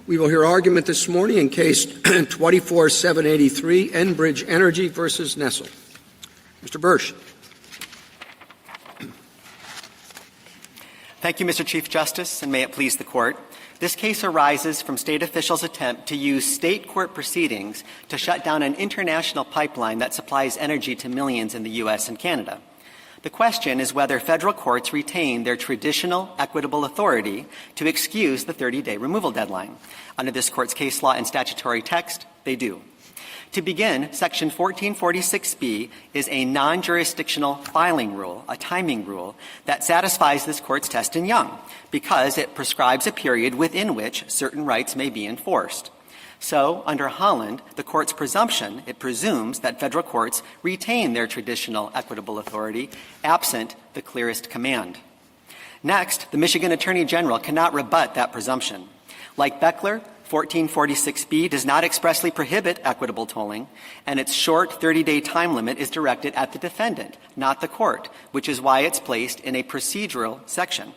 We will hear argument this morning in Case 24-783, Enbridge Energy versus Nessel. Mr. Bursch. Thank you, Mr. Chief Justice, and may it please the Court. This case arises from state officials' attempt to use state court proceedings to shut down an international pipeline that supplies energy to millions in the U.S. and Canada. The question is whether federal courts retain their traditional equitable authority to excuse the 30-day removal deadline. Under this Court's case law and statutory text, they do. To begin, Section 1446B is a non-jurisdictional filing rule, a timing rule, that satisfies this Court's test in Young because it prescribes a period within which certain rights may be enforced. So, under Holland, the Court's presumption, it presumes that federal courts retain their traditional equitable authority absent the clearest command. Next, the Michigan Attorney General cannot rebut that presumption. Like Beckler, 1446B does not expressly prohibit equitable tolling, and its short 30-day time limit is directed at the defendant, not the court, which is why it's placed in a procedural section.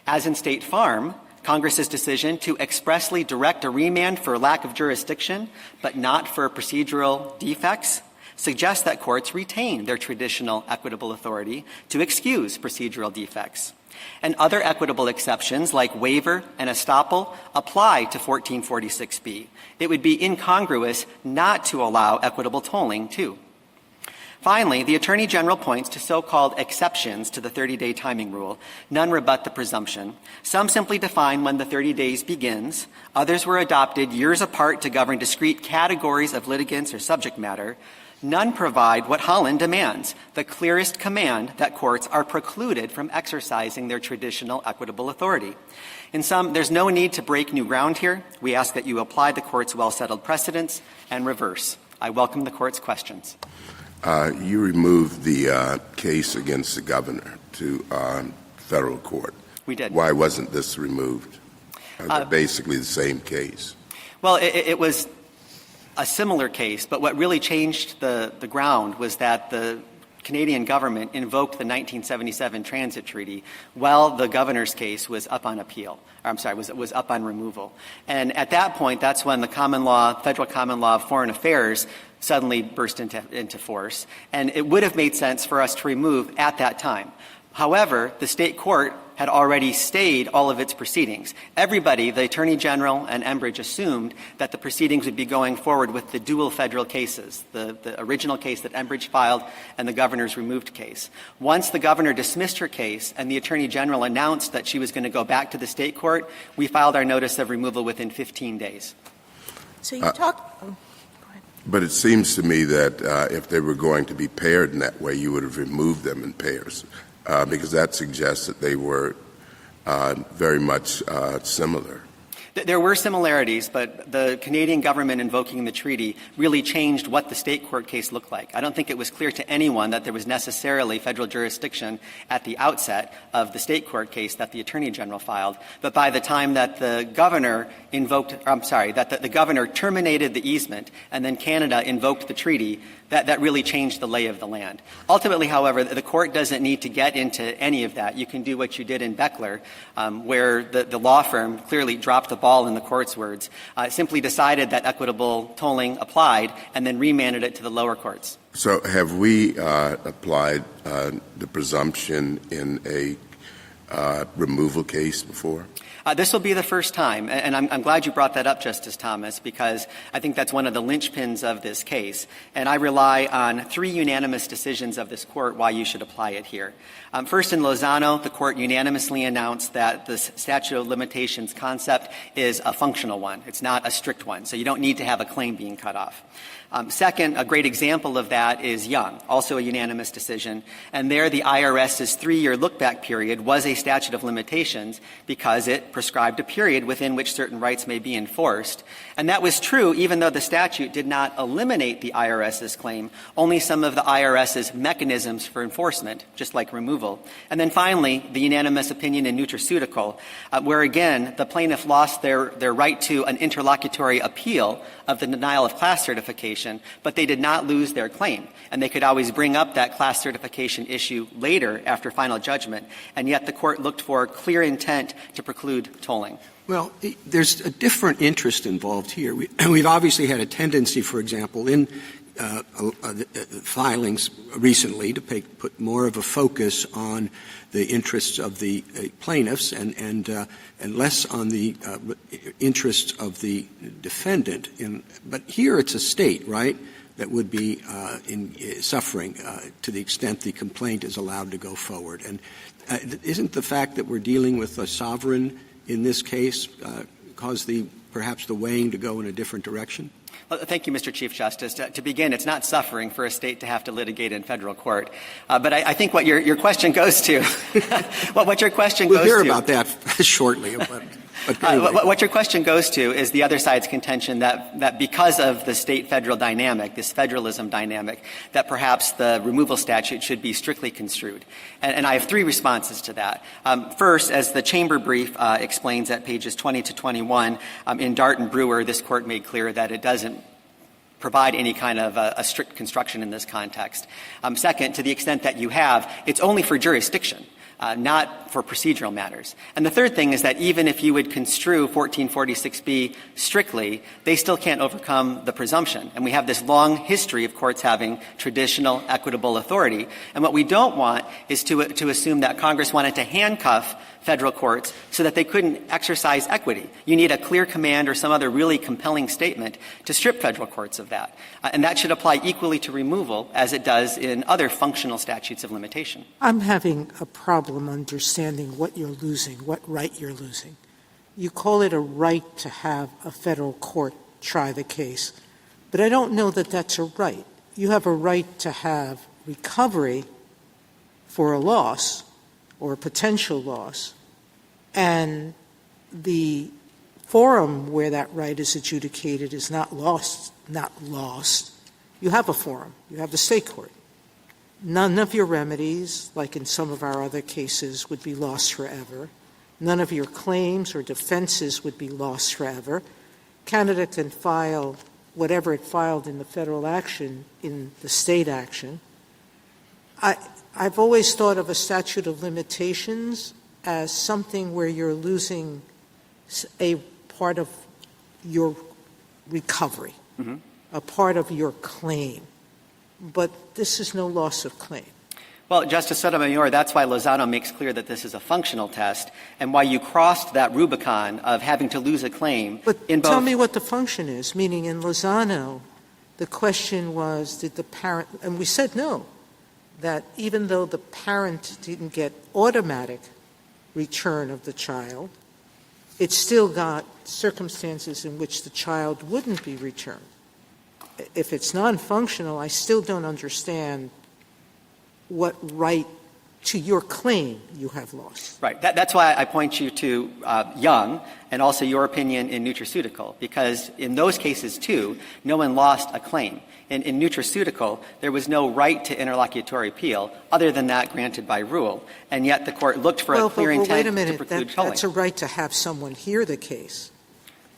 As in State Farm, Congress's decision to expressly direct a remand for lack of jurisdiction, but not for procedural defects, suggests that courts retain their traditional equitable authority to excuse procedural defects. And other equitable exceptions, like waiver and estoppel, apply to 1446B. It would be incongruous not to allow equitable tolling, too. Finally, the Attorney General points to so-called exceptions to the 30-day timing rule. None rebut the presumption. Some simply define when the 30 days begins. Others were adopted years apart to govern discrete categories of litigants or subject matter. None provide what Holland demands, the clearest command that courts are precluded from exercising their traditional equitable authority. In sum, there's no need to break new ground here. We ask that you apply the Court's well-settled precedents and reverse. I welcome the Court's questions. You removed the case against the governor to federal court. We did. Why wasn't this removed? Basically the same case. Well, it was a similar case, but what really changed the ground was that the Canadian government invoked the 1977 Transit Treaty while the governor's case was up on appeal. Was up on removal. And at that point, that's when the federal common law of foreign affairs suddenly burst into force. And it would have made sense for us to remove at that time. However, the state court had already stayed all of its proceedings. Everybody, the Attorney General and Enbridge, assumed that the proceedings would be going forward with the dual federal cases, the original case that Enbridge filed and the governor's removed case. Once the governor dismissed her case and the Attorney General announced that she was going to go back to the state court, we filed our notice of removal within 15 days. So you talked... But it seems to me that if they were going to be paired in that way, you would have removed them in pairs. Because that suggests that they were very much similar. There were similarities, but the Canadian government invoking the treaty really changed what the state court case looked like. I don't think it was clear to anyone that there was necessarily federal jurisdiction at the outset of the state court case that the Attorney General filed. But by the time that the governor the governor terminated the easement and then Canada invoked the treaty, that really changed the lay of the land. Ultimately, however, the court doesn't need to get into any of that. You can do what you did in Beckler, where the law firm clearly dropped the ball, in the court's words, simply decided that equitable tolling applied and then remanded it to the lower courts. So have we applied the presumption in a removal case before? This will be the first time, and I'm glad you brought that up, Justice Thomas, because I think that's one of the linchpins of this case. And I rely on 3 unanimous decisions of this Court why you should apply it here. First, in Lozano, the Court unanimously announced that the statute of limitations concept is a functional one. It's not a strict one, so you don't need to have a claim being cut off. Second, a great example of that is Young, also a unanimous decision. And there the IRS's 3-year look-back period was a statute of limitations because it prescribed a period within which certain rights may be enforced. And that was true even though the statute did not eliminate the IRS's claim, only some of the IRS's mechanisms for enforcement, just like removal. And then finally, the unanimous opinion in Nutraceutical, where again the plaintiff lost their right to an interlocutory appeal of the denial of class certification, but they did not lose their claim. And they could always bring up that class certification issue later after final judgment. And yet the Court looked for clear intent to preclude tolling. Well, there's a different interest involved here. We've obviously had a tendency, for example, in filings recently to put more of a focus on the interests of the plaintiffs and less on the interests of the defendant. But here it's a state, right, that would be suffering to the extent the complaint is allowed to go forward. And isn't the fact that we're dealing with a sovereign in this case cause perhaps the weighing to go in a different direction? Well, thank you, Mr. Chief Justice. To begin, it's not suffering for a state to have to litigate in federal court. But I think what your question goes to, what your question goes to. We'll hear about that shortly. But anyway. What your question goes to is the other side's contention that because of the state-federal dynamic, this federalism dynamic, that perhaps the removal statute should be strictly construed. And I have three responses to that. First, as the chamber brief explains at pages 20 to 21, in Dart and Brewer, this court made clear that it doesn't provide any kind of a strict construction in this context. Second, to the extent that you have, it's only for jurisdiction. Not for procedural matters. And the third thing is that even if you would construe 1446B strictly, they still can't overcome the presumption. And we have this long history of courts having traditional equitable authority. And what we don't want is to assume that Congress wanted to handcuff federal courts so that they couldn't exercise equity. You need a clear command or some other really compelling statement to strip federal courts of that. And that should apply equally to removal as it does in other functional statutes of limitation. I'm having a problem understanding what you're losing, what right you're losing. You call it a right to have a federal court try the case, but I don't know that that's a right. You have a right to have recovery for a loss or a potential loss, and the forum where that right is adjudicated is not lost. You have a forum. You have the state court. None of your remedies, like in some of our other cases, would be lost forever. None of your claims or defenses would be lost forever. Canada can file whatever it filed in the federal action in the state action. I've always thought of a statute of limitations as something where you're losing a part of your recovery, a part of your claim. But this is no loss of claim. Well, Justice Sotomayor, that's why Lozano makes clear that this is a functional test and why you crossed that Rubicon of having to lose a claim. But in both. Tell me what the function is, meaning in Lozano, the question was, did the parent, and we said no, that even though the parent didn't get automatic return of the child, it still got circumstances in which the child wouldn't be returned. If it's non-functional, I still don't understand what right to your claim you have lost. Right. That's why I point you to Young and also your opinion in nutraceutical, because in those cases, too, no one lost a claim. In nutraceutical, there was no right to interlocutory appeal other than that granted by rule, and yet the court looked for a clear intent wait a minute. to preclude tolling. That's a right to have someone hear the case.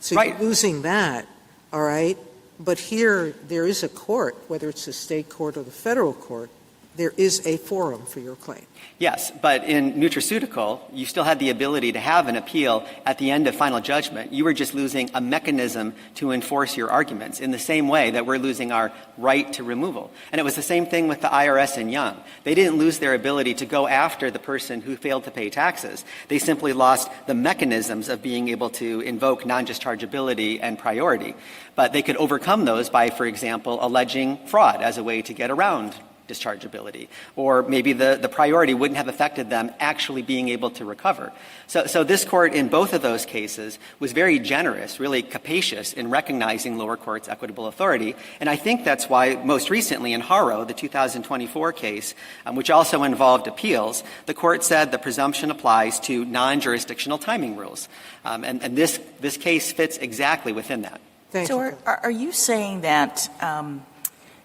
So right. You're losing that, all right? But here, there is a court, whether it's the state court or the federal court, there is a forum for your claim. Yes, but in nutraceutical, you still had the ability to have an appeal at the end of final judgment. You were just losing a mechanism to enforce your arguments in the same way that we're losing our right to removal. And it was the same thing with the IRS in Young. They didn't lose their ability to go after the person who failed to pay taxes. They simply lost the mechanisms of being able to invoke non-dischargeability and priority. But they could overcome those by, for example, alleging fraud as a way to get around dischargeability, or maybe the priority wouldn't have affected them actually being able to recover. So this court in both of those cases was very generous, really capacious in recognizing lower courts' equitable authority, and I think that's why most recently in Haro, the 2024 case, which also involved appeals, the court said the presumption applies to non-jurisdictional timing rules, and this case fits exactly within that. Thank So you. are you saying that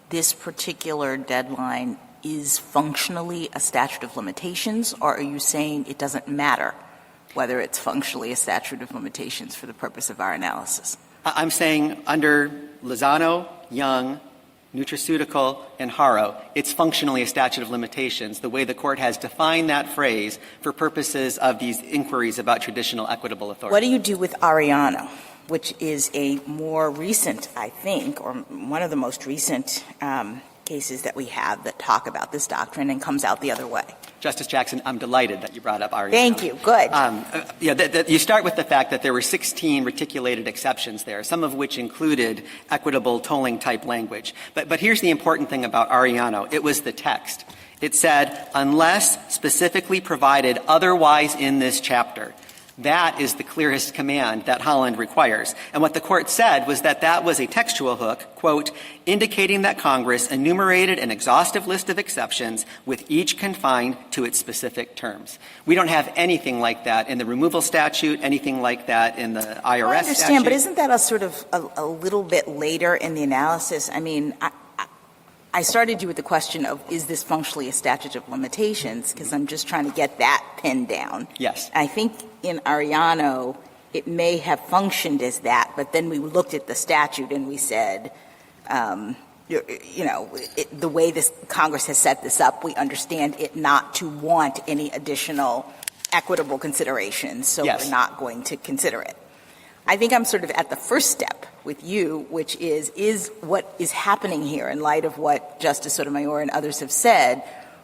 this particular deadline is functionally a statute of limitations, or are you saying it doesn't matter whether it's functionally a statute of limitations for the purpose of our analysis? I'm saying under Lozano, Young, nutraceutical, and haro, it's functionally a statute of limitations, the way the court has defined that phrase for purposes of these inquiries about traditional equitable authority. What do you do with Ariano, which is a more recent, I think, or one of the most recent cases that we have that talk about this doctrine and comes out the other way? Justice Jackson, I'm delighted that you brought up Ariano. Thank you. Good. You start with the fact that there were 16 reticulated exceptions there, some of which included equitable tolling type language. But here's the important thing about Ariano. It was the text. It said, unless specifically provided otherwise in this chapter. That is the clearest command that Holland requires. And what the court said was that that was a textual hook, quote, indicating that Congress enumerated an exhaustive list of exceptions with each confined to its specific terms. We don't have anything like that in the removal statute, anything like that in the IRS statute. I understand, but isn't that a sort of a little bit later in the analysis? I mean, I started you with the question of, is this functionally a statute of limitations? Because I'm just trying to get that pinned down. Yes. I think in Ariano, it may have functioned as that, but then we looked at the statute and we said, the way this Congress has set this up, we understand it not to want any additional equitable considerations, so yes. We're not going to consider it. I think I'm sort of at the first step with you, which is what is happening here in light of what Justice Sotomayor and others have said,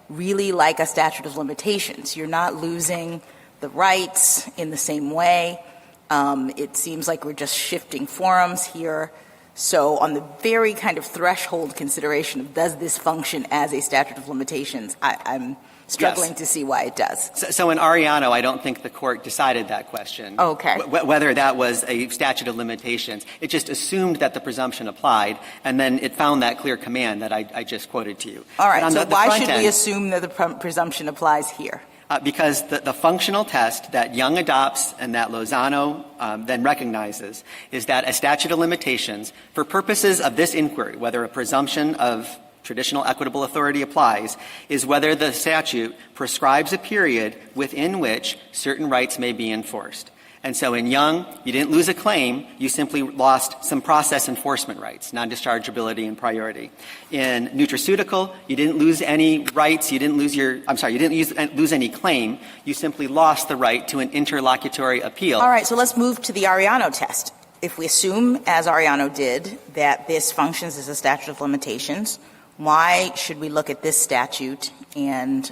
really like a statute of limitations. You're not losing the rights in the same way. It seems like we're just shifting forums here. So on the very kind of threshold consideration of does this function as a statute of limitations, I'm struggling yes. to see why it does. So in Ariano, I don't think the court decided that question. Okay. Whether that was a statute of limitations. It just assumed that the presumption applied, and then it found that clear command that I just quoted to you. All right. So why should we end, assume that the presumption applies here? Because the functional test that Young adopts and that Lozano then recognizes is that a statute of limitations, for purposes of this inquiry, whether a presumption of traditional equitable authority applies, is whether the statute prescribes a period within which certain rights may be enforced. And so in Young, you didn't lose a claim, you simply lost some process enforcement rights, non-dischargeability and priority. In nutraceutical, you didn't lose any rights, you didn't lose any claim, you simply lost the right to an interlocutory appeal. All right, so let's move to the Ariano test. If we assume, as Ariano did, that this functions as a statute of limitations, why should we look at this statute and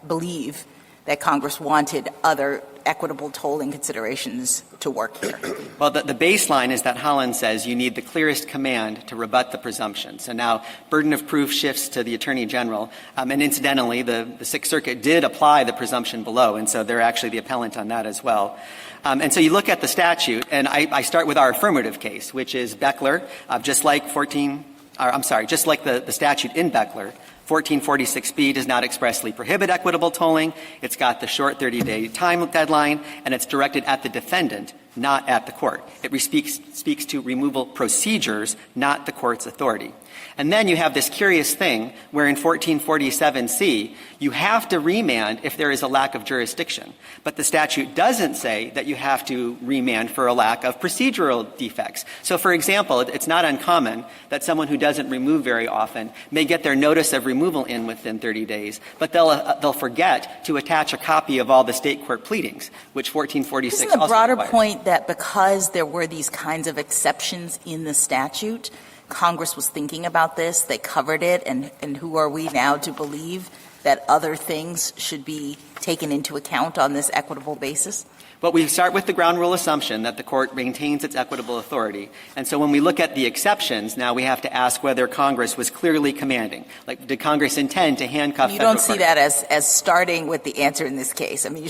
believe that Congress wanted other equitable tolling considerations to work here? Well, the baseline is that Holland says you need the clearest command to rebut the presumption. So now burden of proof shifts to the Attorney General. And incidentally, the Sixth Circuit did apply the presumption below, and so they're actually the appellant on that as well. And so you look at the statute, and I start with our affirmative case, which is Beckler, just like the statute in Beckler. 1446B does not expressly prohibit equitable tolling. It's got the short 30-day time deadline, and it's directed at the defendant, not at the court. It speaks to removal procedures, not the court's authority. And then you have this curious thing where in 1447C, you have to remand if there is a lack of jurisdiction. But the statute doesn't say that you have to remand for a lack of procedural defects. So, for example, it's not uncommon that someone who doesn't remove very often may get their notice of removal in within 30 days, but they'll forget to attach a copy of all the state court pleadings, which 1446 Isn't the also broader requires. Point that because there were these kinds of exceptions in the statute, Congress was thinking about this, they covered it, and who are we now to believe that other things should be taken into account on this equitable basis? But we start with the ground rule assumption that the court maintains its equitable authority. And so when we look at the exceptions, now we have to ask whether Congress was clearly commanding. Like, did Congress intend to handcuff You federal don't see courts? that as starting with the answer in this case. I mean,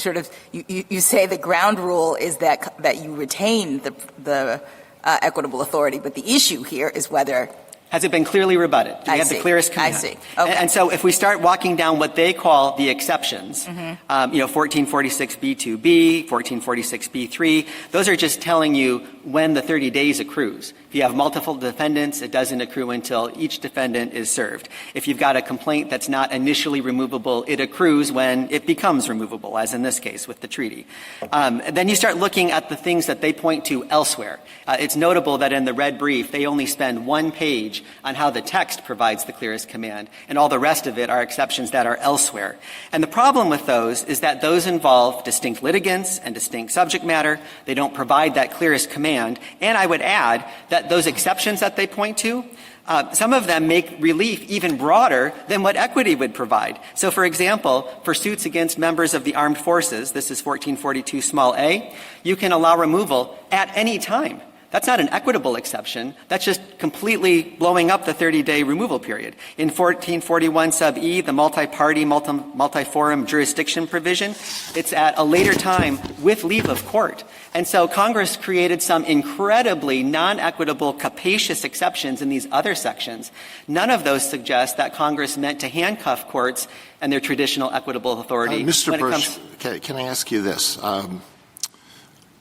you say the ground rule is that you retain the equitable authority, but the issue here is whether has it been clearly rebutted? Do we have the clearest command? I see. Okay. And so if we start walking down what they call the exceptions, 1446B2B, 1446B3, those are just telling you when the 30 days accrues. If you have multiple defendants, it doesn't accrue until each defendant is served. If you've got a complaint that's not initially removable, it accrues when it becomes removable, as in this case with the treaty. Then you start looking at the things that they point to elsewhere. It's notable that in the red brief, they only spend one page on how the text provides the clearest command, and all the rest of it are exceptions that are elsewhere. And the problem with those is that those involve distinct litigants and distinct subject matter. They don't provide that clearest command. And I would add that those exceptions that they point to, some of them make relief even broader than what equity would provide. So, for example, for suits against members of the armed forces, this is 1442 small a, you can allow removal at any time. That's not an equitable exception. That's just completely blowing up the 30-day removal period. In 1441 sub E, the multi-party, multi-forum jurisdiction provision, it's at a later time with leave of court. And so Congress created some incredibly non-equitable, capacious exceptions in these other sections. None of those suggest that Congress meant to handcuff courts and their traditional equitable authority. Mr. Birch, can I ask you this? I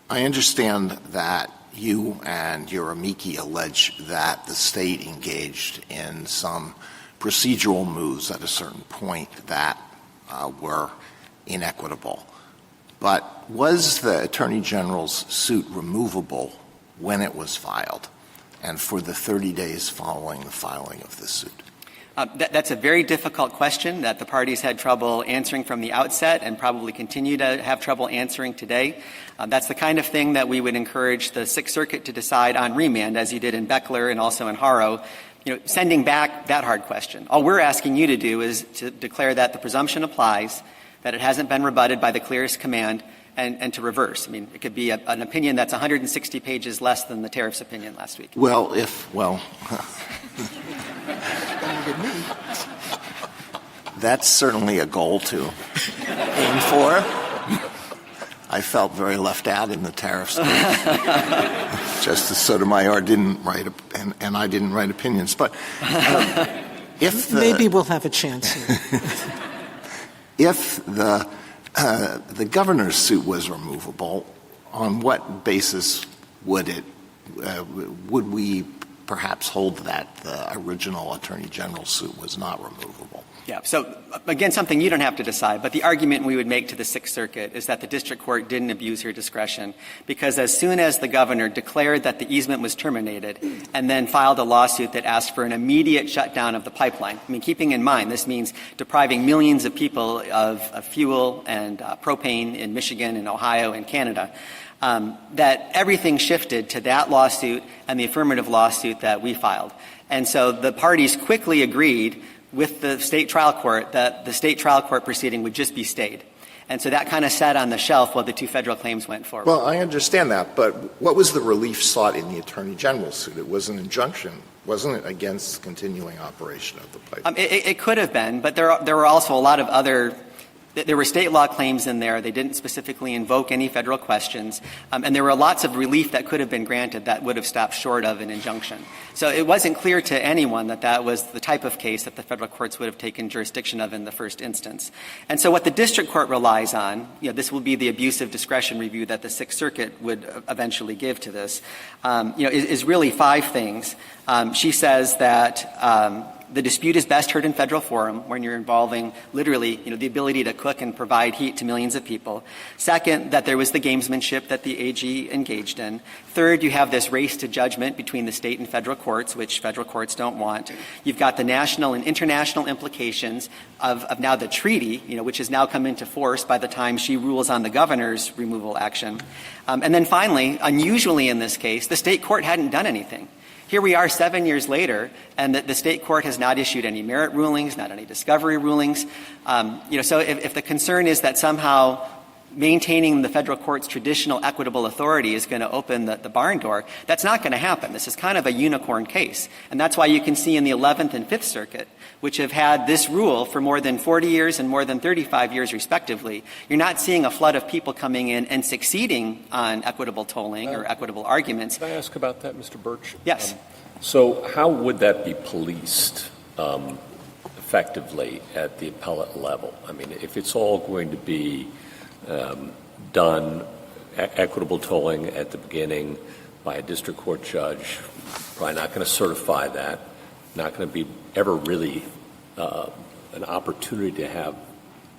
understand that you and your amici allege that the state engaged in some procedural moves at a certain point that were inequitable. But was the Attorney General's suit removable when it was filed and for the 30 days following the filing of the suit? That's a very difficult question that the parties had trouble answering from the outset and probably continue to have trouble answering today. That's the kind of thing that we would encourage the Sixth Circuit to decide on remand, as you did in Beckler and also in Haro, sending back that hard question. All we're asking you to do is to declare that the presumption applies, that it hasn't been rebutted by the clearest command, and to reverse. I mean, it could be an opinion that's 160 pages less than the tariffs opinion last week. That's certainly a goal to aim for. I felt very left out in the tariffs case. Justice Sotomayor didn't write, and I didn't write opinions. But if maybe we'll have a chance here. If the governor's suit was removable, on what basis would we perhaps hold that the original Attorney General suit was not removable? Yeah. So, again, something you don't have to decide, but the argument we would make to the Sixth Circuit is that the district court didn't abuse her discretion because as soon as the governor declared that the easement was terminated and then filed a lawsuit that asked for an immediate shutdown of the pipeline, I mean, keeping in mind this means depriving millions of people of fuel and propane in Michigan and Ohio and Canada, that everything shifted to that lawsuit and the affirmative lawsuit that we filed. And so the parties quickly agreed with the state trial court that the state trial court proceeding would just be stayed. And so that kind of sat on the shelf while the two federal claims went forward. Well, I understand that, but what was the relief sought in the Attorney General suit? It was an injunction, wasn't it, against continuing operation of the pipeline? It could have been, but there were also a lot of other there were state law claims in there. They didn't specifically invoke any federal questions. And there were lots of relief that could have been granted that would have stopped short of an injunction. So it wasn't clear to anyone that that was the type of case that the federal courts would have taken jurisdiction of in the first instance. And so what the district court relies on, this will be the abuse of discretion review that the Sixth Circuit would eventually give to this, is really five things. She says that the dispute is best heard in federal forum when you're involving literally, the ability to cook and provide heat to millions of people. Second, that there was the gamesmanship that the AG engaged in. Third, you have this race to judgment between the state and federal courts, which federal courts don't want. You've got the national and international implications of now the treaty, which has now come into force by the time she rules on the governor's removal action. And then finally, unusually in this case, the state court hadn't done anything. Here we are 7 years later, and the state court has not issued any merit rulings, not any discovery rulings. So if the concern is that somehow maintaining the federal court's traditional equitable authority is going to open the barn door, that's not going to happen. This is kind of a unicorn case. And that's why you can see in the 11th and 5th Circuit, which have had this rule for more than 40 years and more than 35 years respectively, you're not seeing a flood of people coming in and succeeding on equitable tolling or equitable arguments. Can I ask about that, Mr. Birch? Yes. So how would that be policed effectively at the appellate level? I mean, if it's all going to be done, equitable tolling at the beginning, by a district court judge, probably not going to certify that, not going to be ever really an opportunity to have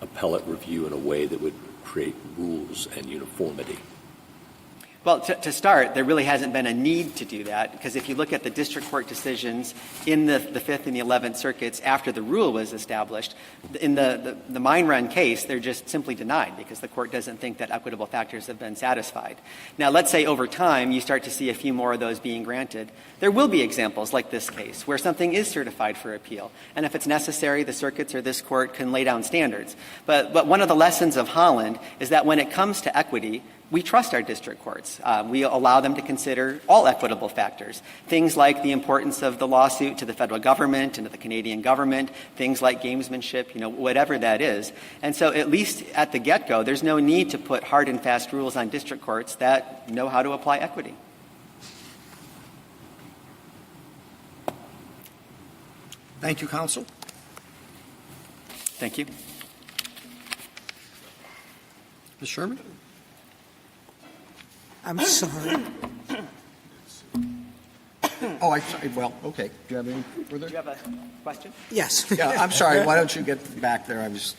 appellate review in a way that would create rules and uniformity? Well, to start, there really hasn't been a need to do that, because if you look at the district court decisions in the Fifth and the 11th Circuits after the rule was established, in the mine run case, they're just simply denied because the court doesn't think that equitable factors have been satisfied. Now, let's say over time you start to see a few more of those being granted. There will be examples like this case where something is certified for appeal, and if it's necessary, the circuits or this court can lay down standards. But one of the lessons of Holland is that when it comes to equity, we trust our district courts. We allow them to consider all equitable factors, things like the importance of the lawsuit to the federal government and to the Canadian government, things like gamesmanship, whatever that is. And so at least at the get-go, there's no need to put hard and fast rules on district courts that know how to apply equity. Thank you, counsel. Thank you. Ms. Sherman? I'm sorry. Oh, well, okay. Do you have any further? Do you have a question? Yes. Yeah, I'm sorry. Why don't you get back there? I was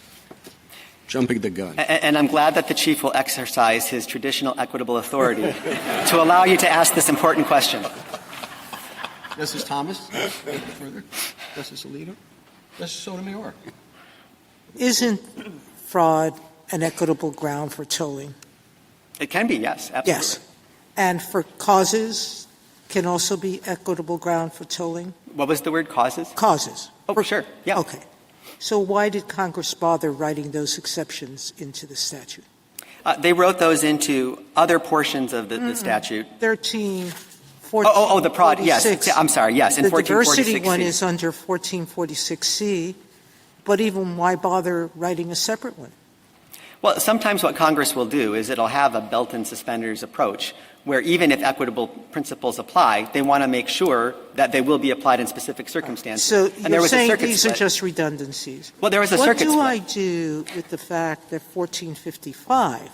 Jumping the gun. And I'm glad that the Chief will exercise his traditional equitable authority to allow you to ask this important question. Justice Thomas? Further? Justice Alito? Justice Sotomayor? Isn't fraud an equitable ground for tolling? It can be, yes, absolutely. Yes. And for causes can also be equitable ground for tolling? What was the word, causes? Causes. Oh, sure, yeah. Okay. So why did Congress bother writing those exceptions into the statute? They wrote those into other portions of the statute. 13, 14, the prod, yes. I'm sorry, yes, in the 1446C. diversity one is under 1446C, but even why bother writing a separate one? Well, sometimes what Congress will do is it'll have a belt and suspenders approach where even if equitable principles apply, they want to make sure that they will be applied in specific circumstances. So and there you're was saying a circuit these split. are just redundancies. Well, there was a circuit split. What do I do with the fact that 1455,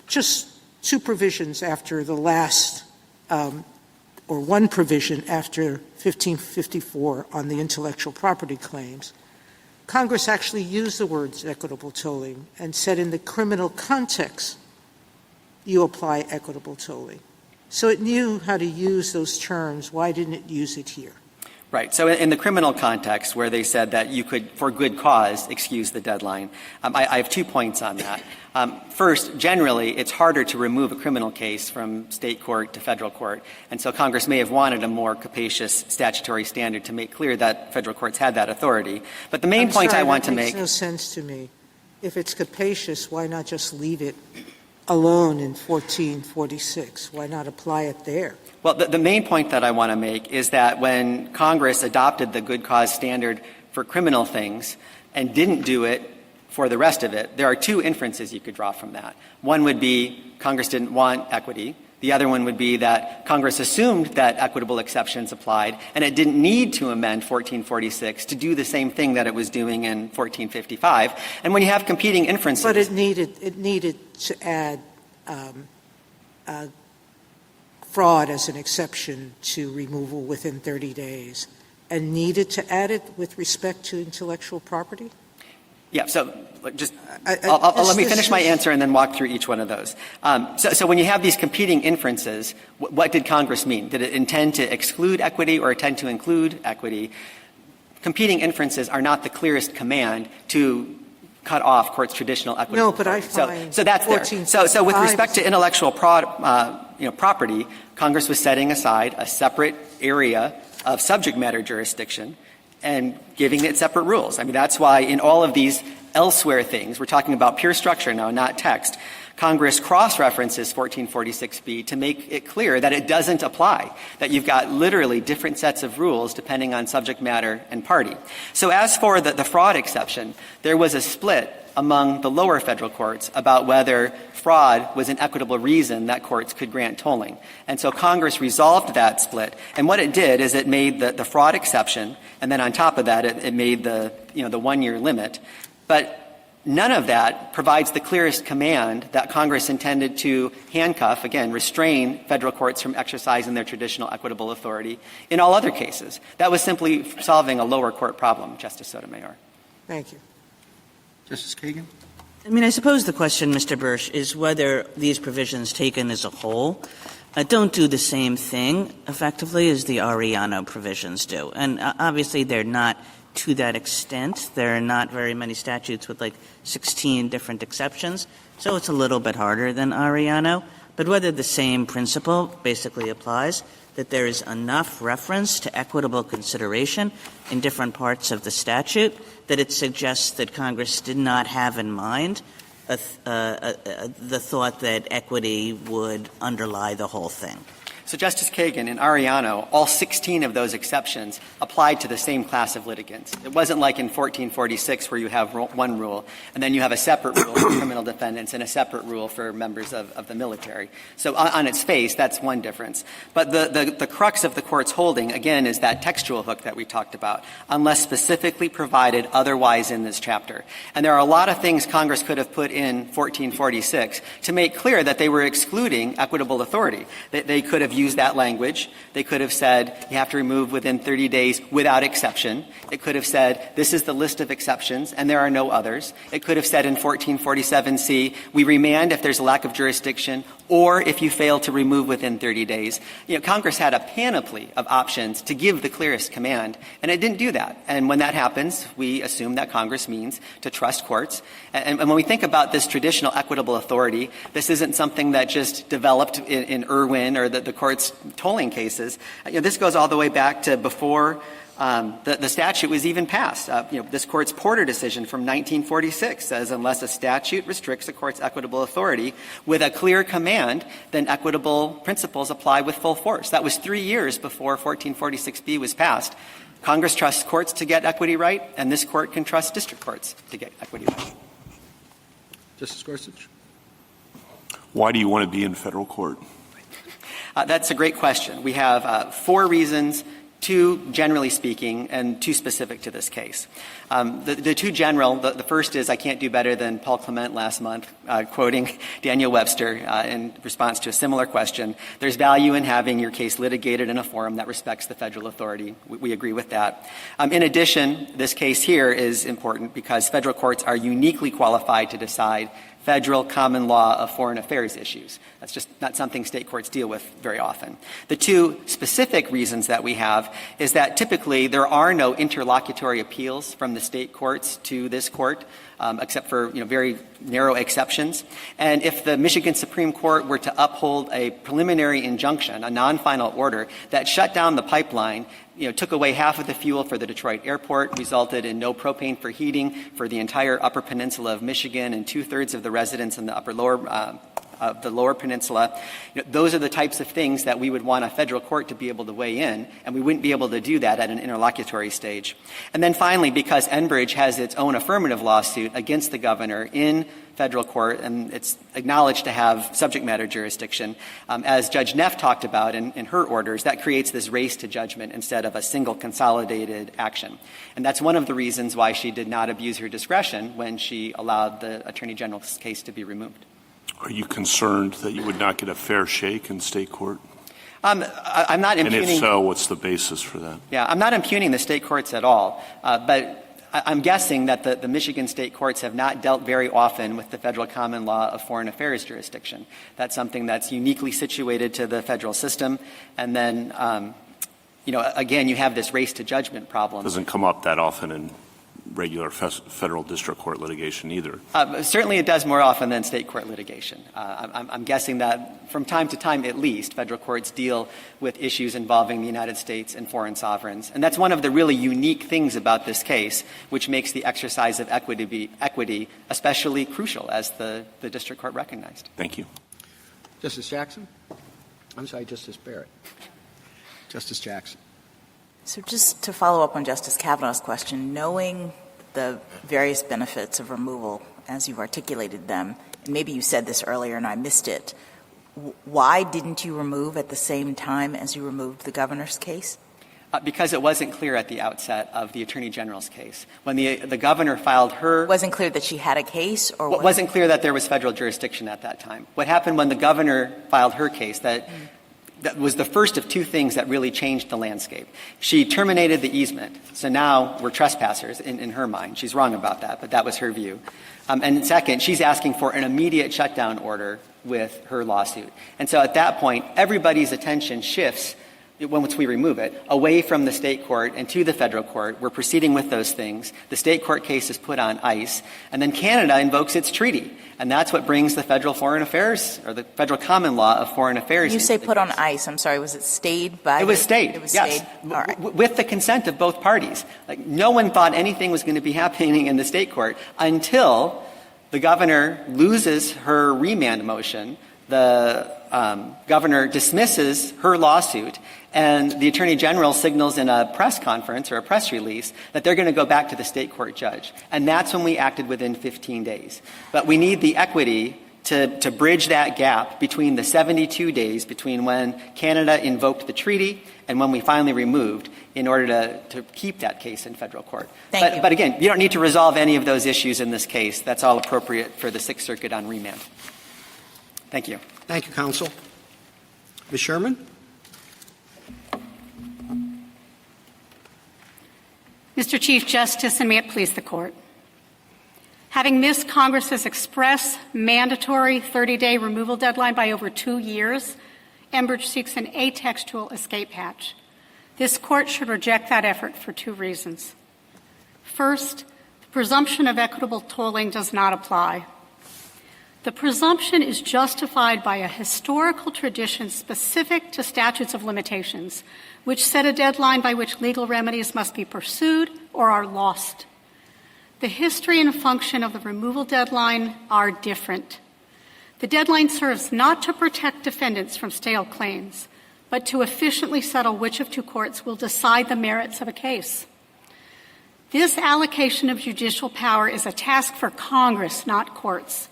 just two provisions after the last, or one provision after 1554 on the intellectual property claims, Congress actually used the words equitable tolling and said in the criminal context you apply equitable tolling. So it knew how to use those terms. Why didn't it use it here? Right. So in the criminal context where they said that you could, for good cause, excuse the deadline, I have 2 points on that. First, generally, it's harder to remove a criminal case from state court to federal court. And so Congress may have wanted a more capacious statutory standard to make clear that federal courts had that authority. But the main point I want to make — That makes no sense to me. If it's capacious, why not just leave it alone in 1446? Why not apply it there? Well, the main point that I want to make is that when Congress adopted the good cause standard for criminal things and didn't do it for the rest of it, there are two inferences you could draw from that. One would be Congress didn't want equity. The other one would be that Congress assumed that equitable exceptions applied, and it didn't need to amend 1446 to do the same thing that it was doing in 1455. And when you have competing inferences — But it needed to add fraud as an exception to removal within 30 days, and needed to add it with respect to intellectual property? Yeah, so just let me finish my answer and then walk through each one of those. So when you have these competing inferences, what did Congress mean? Did it intend to exclude equity or intend to include equity? Competing inferences are not the clearest command to cut off courts' traditional equity. No, but I find so that's there. So with respect to intellectual property, Congress was setting aside a separate area of subject matter jurisdiction and giving it separate rules. I mean, that's why in all of these elsewhere things, we're talking about pure structure now, not text, Congress cross-references 1446B to make it clear that it doesn't apply, that you've got literally different sets of rules depending on subject matter and party. So as for the fraud exception, there was a split among the lower federal courts about whether fraud was an equitable reason that courts could grant tolling. And so Congress resolved that split. And what it did is it made the fraud exception, and then on top of that, it made the 1 year limit. But None of that provides the clearest command that Congress intended to handcuff, again, restrain federal courts from exercising their traditional equitable authority in all other cases. That was simply solving a lower court problem, Justice Sotomayor. Thank you. Justice Kagan? I mean, I suppose the question, Mr. Bursch, is whether these provisions taken as a whole don't do the same thing effectively as the Arellano provisions do. And obviously they're not to that extent. There are not very many statutes with like 16 different exceptions, so it's a little bit harder than Arellano. But whether the same principle basically applies, that there is enough reference to equitable consideration in different parts of the statute that it suggests that Congress did not have in mind the thought that equity would underlie the whole thing. So, Justice Kagan, in Arellano, all 16 of those exceptions applied to the same class of litigants. It wasn't like in 1446 where you have one rule, and then you have a separate rule for criminal defendants and a separate rule for members of the military. So on its face, that's one difference. But the crux of the Court's holding, again, is that textual hook that we talked about, unless specifically provided otherwise in this chapter. And there are a lot of things Congress could have put in 1446 to make clear that they were excluding equitable authority. They could have used that language. They could have said you have to remove within 30 days without exception. It could have said this is the list of exceptions and there are no others. It could have said in 1447C, we remand if there's a lack of jurisdiction or if you fail to remove within 30 days. You know, Congress had a panoply of options to give the clearest command, and it didn't do that. And when that happens, we assume that Congress means to trust courts. And when we think about this traditional equitable authority, this isn't something that just developed in Irwin or the court's tolling cases. You know, this goes all the way back to before the statute was even passed. This Court's Porter decision from 1946 says unless a statute restricts a court's equitable authority with a clear command, then equitable principles apply with full force. That was 3 years before 1446B was passed. Congress trusts courts to get equity right, and this Court can trust district courts to get equity right. Justice Gorsuch? Why do you want to be in federal court? That's a great question. We have 4 reasons, 2 generally speaking and 2 specific to this case. The 2 general, the first is I can't do better than Paul Clement last month, quoting Daniel Webster in response to a similar question. There's value in having your case litigated in a forum that respects the federal authority. We agree with that. In addition, this case here is important because federal courts are uniquely qualified to decide federal common law of foreign affairs issues. That's just not something state courts deal with very often. The 2 specific reasons that we have is that typically there are no interlocutory appeals from the state courts to this court, except for very narrow exceptions. And if the Michigan Supreme Court were to uphold a preliminary injunction, a non-final order that shut down the pipeline, took away half of the fuel for the Detroit airport, resulted in no propane for heating for the entire Upper Peninsula of Michigan and 2/3 of the residents in the Lower Peninsula. Those are the types of things that we would want a federal court to be able to weigh in, and we wouldn't be able to do that at an interlocutory stage. And then finally, because Enbridge has its own affirmative lawsuit against the governor in federal court, and it's acknowledged to have subject matter jurisdiction, as Judge Neff talked about in her orders, that creates this race to judgment instead of a single consolidated action. And that's one of the reasons why she did not abuse her discretion when she allowed the Attorney General's case to be removed. Are you concerned that you would not get a fair shake in state court? I'm not impugning. And if so, what's the basis for that? Yeah, I'm not impugning the state courts at all, but I'm guessing that the Michigan state courts have not dealt very often with the federal common law of foreign affairs jurisdiction. That's something that's uniquely situated to the federal system. And then, again, you have this race to judgment problem. It doesn't come up that often in regular federal district court litigation either. Certainly it does more often than state court litigation. I'm guessing that from time to time at least, federal courts deal with issues involving the United States and foreign sovereigns. And that's one of the really unique things about this case, which makes the exercise of equity especially crucial, as the district court recognized. Thank you. Justice Jackson? I'm sorry, Justice Barrett. Justice Jackson. So just to follow up on Justice Kavanaugh's question, knowing the various benefits of removal as you've articulated them, and maybe you said this earlier and I missed it, why didn't you remove at the same time as you removed the governor's case? Because it wasn't clear at the outset of the Attorney General's case. When the governor filed her... It wasn't clear that she had a case? Or It wasn't clear that there was federal jurisdiction at that time. What happened when the governor filed her case, that was the first of two things that really changed the landscape. She terminated the easement. So now we're trespassers in her mind. She's wrong about that, but that was her view. And second, she's asking for an immediate shutdown order with her lawsuit. And so at that point, everybody's attention shifts, once we remove it, away from the state court and to the federal court. We're proceeding with those things. The state court case is put on ice. And then Canada invokes its treaty. And that's what brings the federal foreign affairs, or the federal common law of foreign affairs. You say put on ice. I'm sorry. Was it stayed by? It was stayed. It was yes. stayed. All right. With the consent of both parties. Like, no one thought anything was going to be happening in the state court until the governor loses her remand motion. The governor dismisses her lawsuit, and the Attorney General signals in a press conference or a press release that they're going to go back to the state court judge. And that's when we acted within 15 days. But we need the equity to bridge that gap between the 72 days between when Canada invoked the treaty and when we finally removed, in order to keep that case in federal court. Thank you. But again, you don't need to resolve any of those issues in this case. That's all appropriate for the Sixth Circuit on remand. Thank you. Thank you, counsel. Ms. Sherman? Mr. Chief Justice, and may it please the Court. Having missed Congress's express mandatory 30-day removal deadline by over 2 years, Enbridge seeks an atextual escape hatch. This Court should reject that effort for two reasons. First, the presumption of equitable tolling does not apply. The presumption is justified by a historical tradition specific to statutes of limitations, which set a deadline by which legal remedies must be pursued or are lost. The history and function of the removal deadline are different. The deadline serves not to protect defendants from stale claims, but to efficiently settle which of two courts will decide the merits of a case. This allocation of judicial power is a task for Congress, not courts,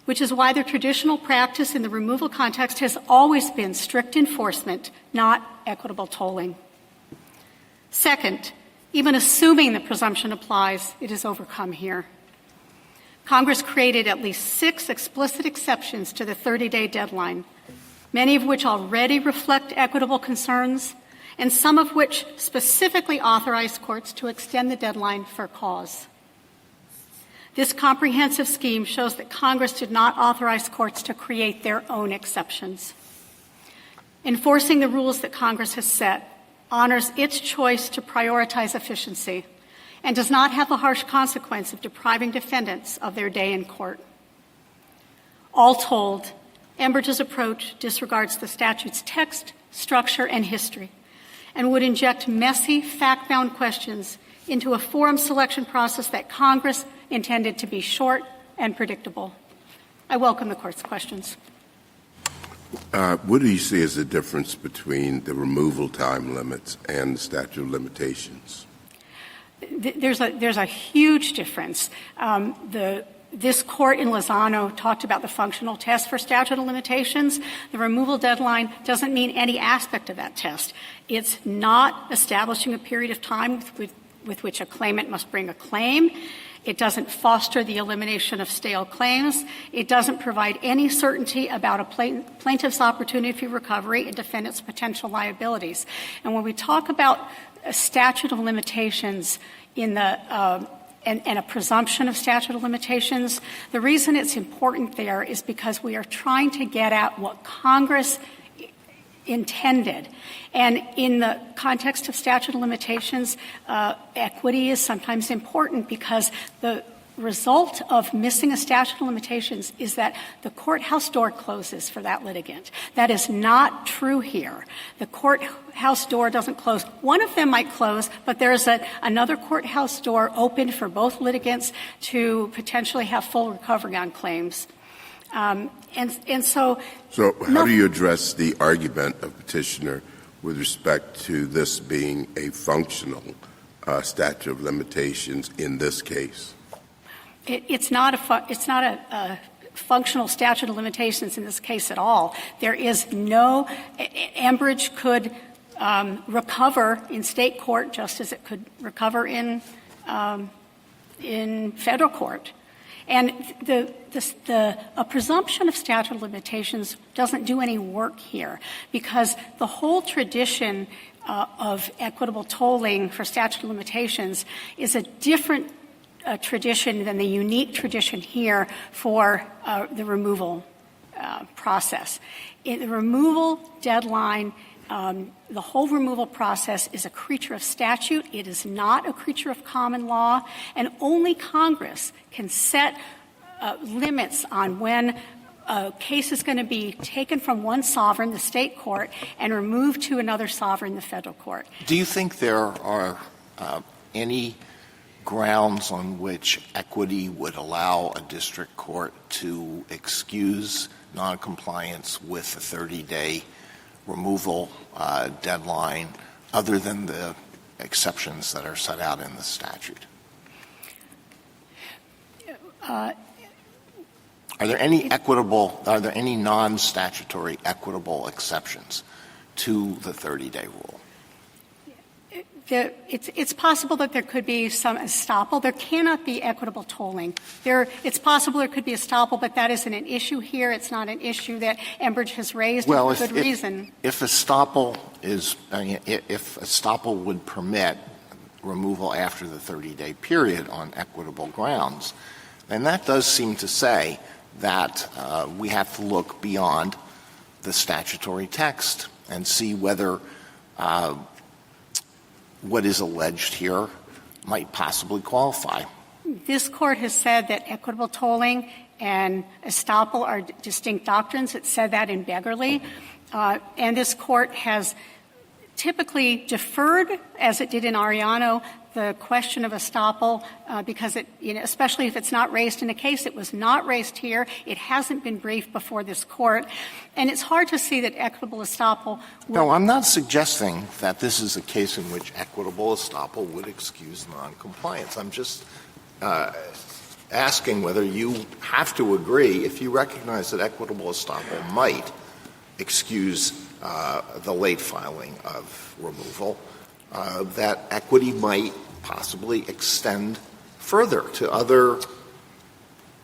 which is why the traditional practice in the removal context has always been strict enforcement, not equitable tolling. Second, even assuming the presumption applies, it is overcome here. Congress created at least 6 explicit exceptions to the 30-day deadline, many of which already reflect equitable concerns, and some of which specifically authorize courts to extend the deadline for cause. This comprehensive scheme shows that Congress did not authorize courts to create their own exceptions. Enforcing the rules that Congress has set honors its choice to prioritize efficiency and does not have the harsh consequence of depriving defendants of their day in court. All told, Enbridge's approach disregards the statute's text, structure, and history, and would inject messy, fact-bound questions into a forum selection process that Congress intended to be short and predictable. I welcome the Court's questions. What do you see as the difference between the removal time limits and the statute of limitations? There's a huge difference. This Court in Lozano talked about the functional test for statute of limitations. The removal deadline doesn't mean any aspect of that test. It's not establishing a period of time with which a claimant must bring a claim. It doesn't foster the elimination of stale claims. It doesn't provide any certainty about a plaintiff's opportunity for recovery and defendant's potential liabilities. And when we talk about a statute of limitations in the and a presumption of statute of limitations, the reason it's important there is because we are trying to get at what Congress intended. And in the context of statute of limitations, equity is sometimes important because the result of missing a statute of limitations is that the courthouse door closes for that litigant. That is not true here. The courthouse door doesn't close. One of them might close, but there's another courthouse door open for both litigants to potentially have full recovery on claims. So how do you address the argument of petitioner with respect to this being a functional statute of limitations in this case? It's not a functional statute of limitations in this case at all. There is no Enbridge could recover in state court just as it could recover in federal court. And a presumption of statute of limitations doesn't do any work here, because the whole tradition of equitable tolling for statute of limitations is a different tradition than the unique tradition here for the removal process. In the removal deadline, the whole removal process is a creature of statute. It is not a creature of common law, and only Congress can set limits on when a case is going to be taken from one sovereign, the state court, and removed to another sovereign, the federal court. Do you think there are any grounds on which equity would allow a district court to excuse noncompliance with a 30-day removal deadline other than the exceptions that are set out in the statute? Are there any non-statutory equitable exceptions to the 30-day rule? It's possible that there could be some estoppel. There cannot be equitable tolling. It's possible there could be estoppel, but that isn't an issue here. It's not an issue that Enbridge has raised for good reason. If estoppel would permit removal after the 30-day period on equitable grounds, then that does seem to say that we have to look beyond the statutory text and see whether what is alleged here might possibly qualify. This Court has said that equitable tolling and estoppel are distinct doctrines. It said that in Beggarly. And this Court has typically deferred, as it did in Arellano, the question of estoppel because especially if it's not raised in a case. It was not raised here. It hasn't been briefed before this Court. And it's hard to see that equitable estoppel No, I'm not suggesting that this is a case in which equitable estoppel would excuse noncompliance. I'm just asking whether you have to agree, if you recognize that equitable estoppel might excuse the late filing of removal, that equity might possibly extend further to other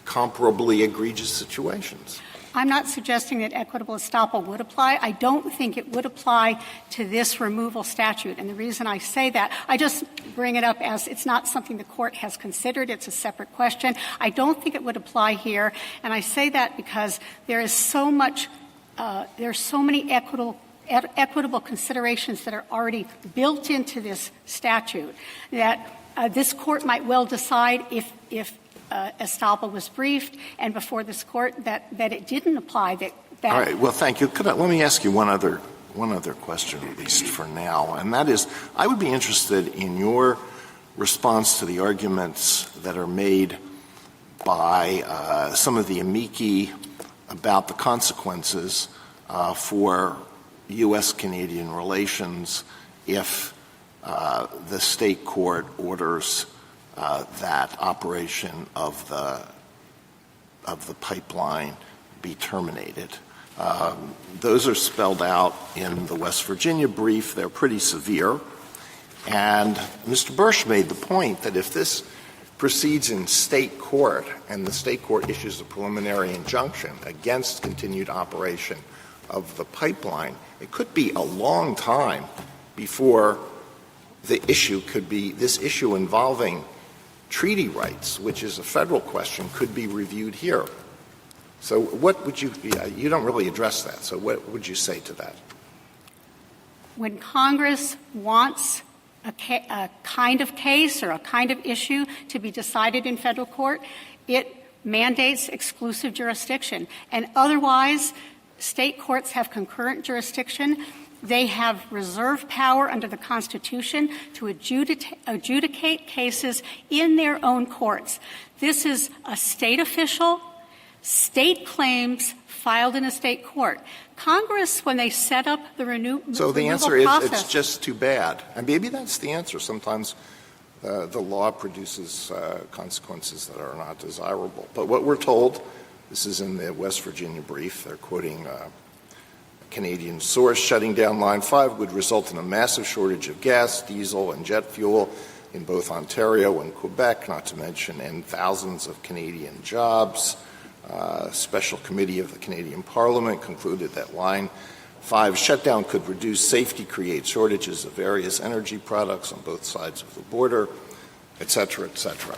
comparably egregious situations. I'm not suggesting that equitable estoppel would apply. I don't think it would apply to this removal statute. And the reason I say that, I just bring it up as it's not something the Court has considered. It's a separate question. I don't think it would apply here. And I say that because there is so much there are so many equitable considerations that are already built into this statute that this Court might well decide if estoppel was briefed and before this Court that it didn't apply. All right. Well, thank you. Let me ask you one other question, at least for now, and that is, I would be interested in your response to the arguments that are made by some of the amici about the consequences for U.S.-Canadian relations if the state court orders that operation of the pipeline be terminated. Those are spelled out in the West Virginia brief. They're pretty severe. And Mr. Bursch made the point that if this proceeds in state court and the state court issues a preliminary injunction against continued operation of the pipeline, it could be a long time before the issue could be, this issue involving treaty rights, which is a federal question, could be reviewed here. So what would you don't really address that, so what would you say to that? When Congress wants a kind of case or a kind of issue to be decided in federal court, it mandates exclusive jurisdiction. And otherwise, state courts have concurrent jurisdiction. They have reserve power under the Constitution to adjudicate cases in their own courts. This is a state official, state claims filed in a state court. Congress, when they set up the removal process... So the answer is it's just too bad. And maybe that's the answer. Sometimes the law produces consequences that are not desirable. But what we're told, this is in the West Virginia brief, they're quoting Canadian source. Shutting down Line 5 would result in a massive shortage of gas, diesel, and jet fuel in both Ontario and Quebec, not to mention end thousands of Canadian jobs. A special committee of the Canadian Parliament concluded that Line 5 shutdown could reduce safety, create shortages of various energy products on both sides of the border, et cetera, et cetera.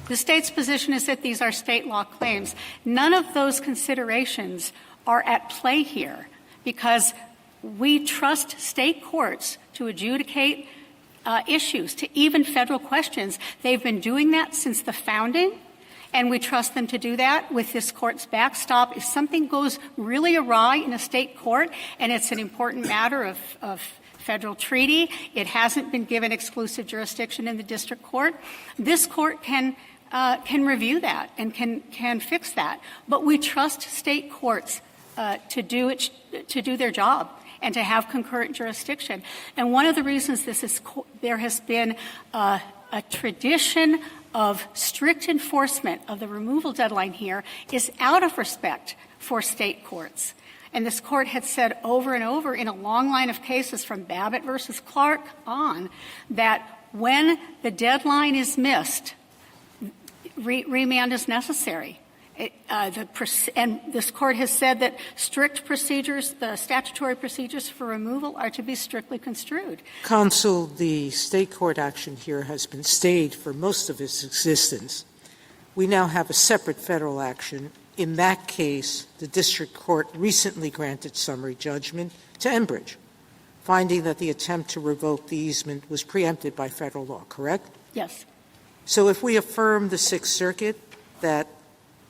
The state's position is that these are state law claims. None of those considerations are at play here because we trust state courts to adjudicate issues, to even federal questions. They've been doing that since the founding, and we trust them to do that with this court's backstop. If something goes really awry in a state court and it's an important matter of federal treaty, it hasn't been given exclusive jurisdiction in the district court, this court can review that and can fix that. But we trust state courts to do their job and to have concurrent jurisdiction. And one of the reasons there has been a tradition of strict enforcement of the removal deadline here is out of respect for state courts. And this court had said over and over in a long line of cases from Babbitt versus Clark on that when the is missed, remand is necessary. And this court has said that strict procedures, the statutory procedures for removal are to be strictly construed. Counsel, the state court action here has been stayed for most of its existence. We now have a separate federal action. In that case, the district court recently granted summary judgment to Enbridge, finding that the attempt to revoke the easement was preempted by federal law, correct? Yes. So if we affirm the Sixth Circuit that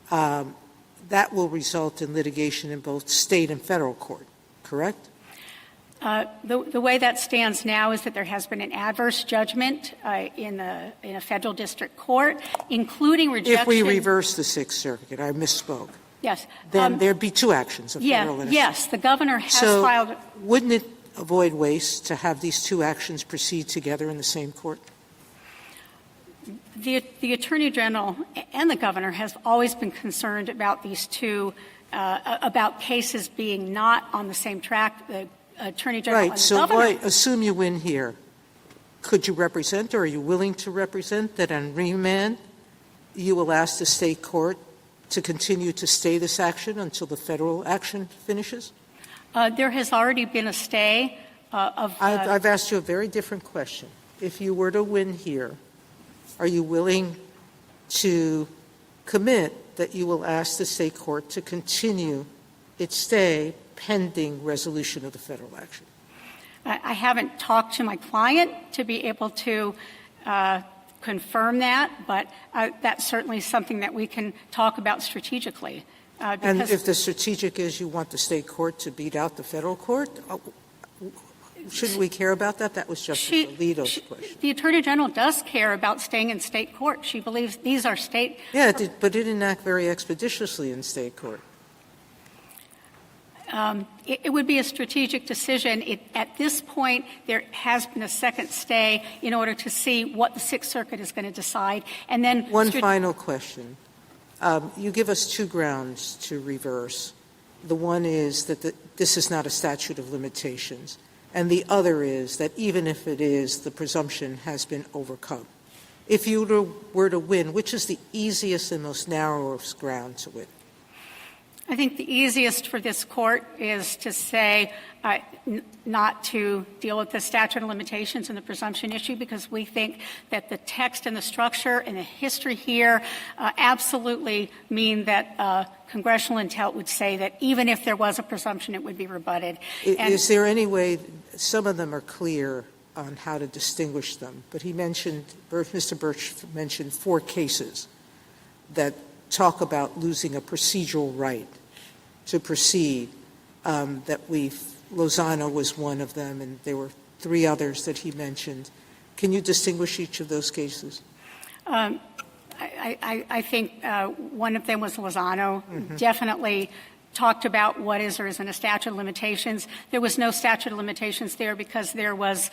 that will result in litigation in both state and federal court, correct? The way that stands now is that there has been an adverse judgment in a federal district court, including rejection. If we reverse the Sixth Circuit, I misspoke. Yes. Then there'd be two actions, a federal and a state. Yes, the governor has so filed. Wouldn't it avoid waste to have these two actions proceed together in the same court? The Attorney General and the governor has always been concerned about these two, about cases being not on the same track. The Attorney General and the governor. Right. So assume you win here. Could you represent, or are you willing to represent, that on remand you will ask the state court to continue to stay this action until the federal action finishes? There has already been a stay of. I've asked you a very different question. If you were to win here, are you willing to commit that you will ask the state court to continue its stay pending resolution of the federal action? I haven't talked to my client to be able to confirm that, but that's certainly something that we can talk about strategically. And if the strategic is you want the state court to beat out the federal court, shouldn't we care about that? That was Justice Alito's question. The Attorney General does care about staying in state court. She believes these are state. Yeah, but it didn't act very expeditiously in state court. It would be a strategic decision. At this point, there has been a second stay in order to see what the Sixth Circuit is going to decide. And then one final question. You give us two grounds to reverse. The one is that this is not a statute of limitations. And the other is that even if it is, the presumption has been overcome. If you were to win, which is the easiest and most narrowest ground to win? I think the easiest for this court is to say not to deal with the statute of limitations and the presumption issue, because we think that the text and the structure and the history here absolutely mean that congressional intent would say that even if there was a presumption, it would be rebutted. Is there any way, some of them are clear on how to distinguish them, but Mr. Birch mentioned 4 cases that talk about losing a procedural right to proceed, Lozano was one of them, and there were 3 others that he mentioned. Can you distinguish each of those cases? I think one of them was Lozano, definitely talked about what is or isn't a statute of limitations. There was no statute of limitations there because there was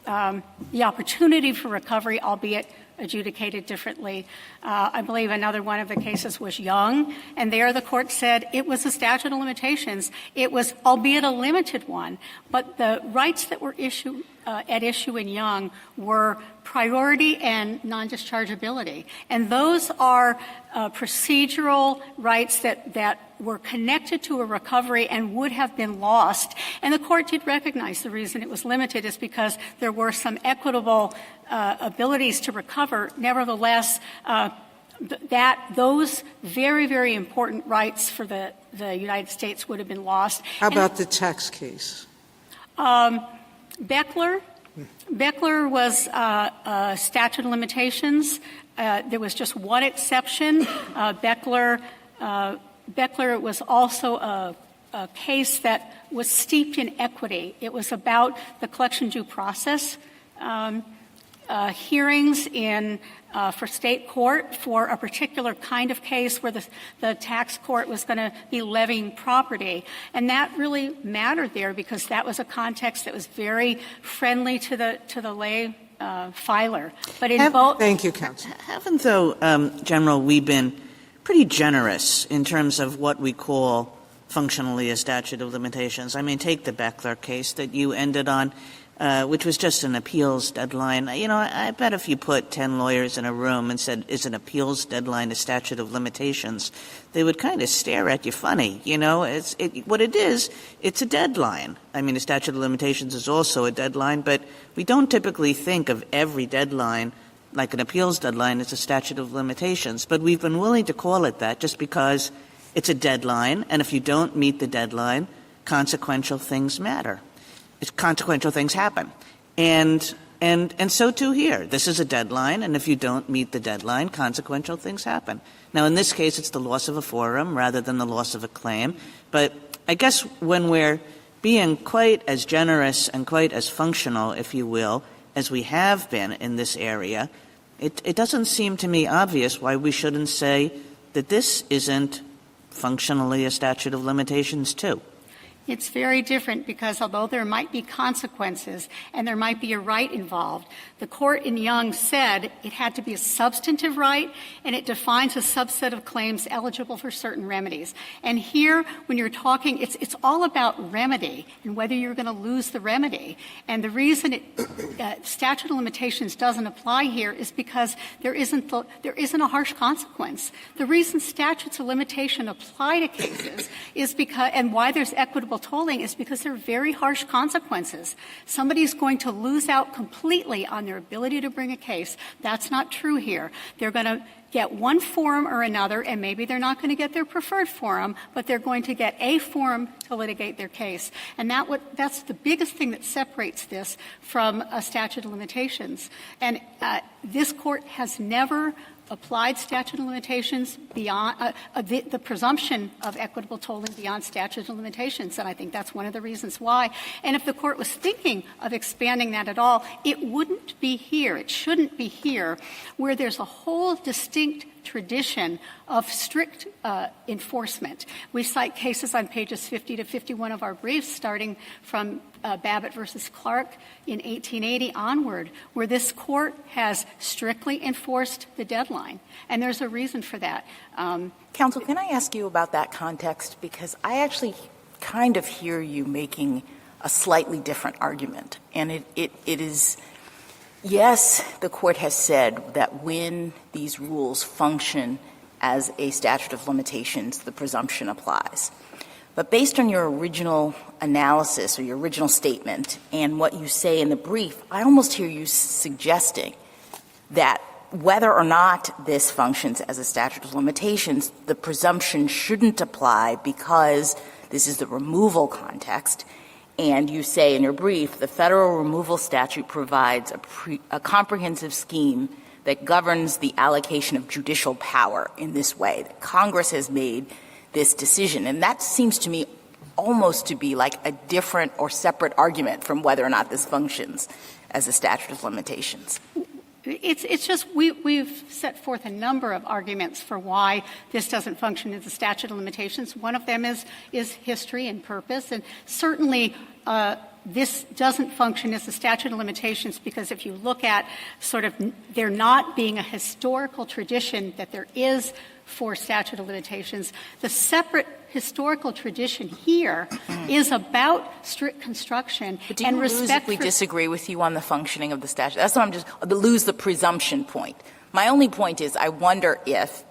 the opportunity for recovery, albeit adjudicated differently. I believe another one of the cases was Young, and there the court said it was a statute of limitations. It was, albeit a limited one, but the rights that were at issue in Young were priority and non-dischargeability. And those are procedural rights that were connected to a recovery and would have been lost. And the court did recognize the reason it was limited is because there were some equitable abilities to recover. Nevertheless, those very, very important rights for the United States would have been lost. How about the tax case? Beckler was a statute of limitations. There was just one exception. Beckler was also a case that was steeped in equity. It was about the collection due process hearings for state court for a particular kind of case where the tax court was going to be levying property. And that really mattered there because that was a context that was very friendly to the lay filer. But in both— Thank you, counsel. Haven't, though, General, we been pretty generous in terms of what we call functionally a statute of limitations? I mean, take the Beckler case that you ended on, which was just an appeals deadline. You know, I bet if you put 10 lawyers in a room and said, is an appeals deadline a statute of limitations, they would kind of stare at you funny. You know, what it is, it's a deadline. I mean, a statute of limitations is also a deadline, but we don't typically think of every deadline like an appeals deadline as a statute of limitations. But we've been willing to call it that just because it's a deadline, and if you don't meet the deadline, consequential things matter. Consequential things happen. And so too here. This is a deadline, and if you don't meet the deadline, consequential things happen. Now, in this case, it's the loss of a forum rather than the loss of a claim. But I guess when we're being quite as generous and quite as functional, if you will, as we have been in this area, it doesn't seem to me obvious why we shouldn't say that this isn't functionally a statute of limitations too. It's very different because although there might be consequences and there might be a right involved, the court in Young said it had to be a substantive right and it defines a subset of claims eligible for certain remedies. And here, when you're talking, it's all about remedy and whether you're going to lose the remedy. And the reason statute of limitations doesn't apply here is because there isn't a harsh consequence. The reason statutes of limitation apply to cases is because, and why there's equitable tolling is because there are very harsh consequences. Somebody's going to lose out completely on their ability to bring a case. That's not true here. They're going to get one forum or another, and maybe they're not going to get their preferred forum, but they're going to get a forum to litigate their case. And that's the biggest thing that separates this from a statute of limitations. And this court has never applied statute of limitations beyond the presumption of equitable tolling beyond statute of limitations, and I think that's one of the reasons why. And if the court was thinking of expanding that at all, it wouldn't be here. It shouldn't be here, where there's a whole distinct tradition of strict enforcement. We cite cases on pages 50 to 51 of our briefs, starting from Babbitt versus Clark in 1880 onward, where this court has strictly enforced the deadline. And there's a reason for that. Counsel, can I ask you about that context? Because I actually kind of hear you making a slightly different argument. And it is, yes, the court has said that when these rules function as a statute of limitations, the presumption applies. But based on your original analysis or your original statement and what you say in the brief, I almost hear you suggesting that whether or not this functions as a statute of limitations, the presumption shouldn't apply because this is the removal context. And you say in your brief, the federal removal statute provides a comprehensive scheme that governs the allocation of judicial power in this way, that Congress has made this decision. And that seems to me almost to be like a different or separate argument from whether or not this functions as a statute of limitations. It's just we've set forth a number of arguments for why this doesn't function as a statute of limitations. One of them is history and purpose, and certainly this doesn't function as a statute of limitations because if you look at sort of there not being a historical tradition that there is for statute of limitations, the separate historical tradition here is about strict construction but do and you respect lose if we disagree with you on the functioning of the statute? That's what I'm just lose the presumption point. My only point is I wonder if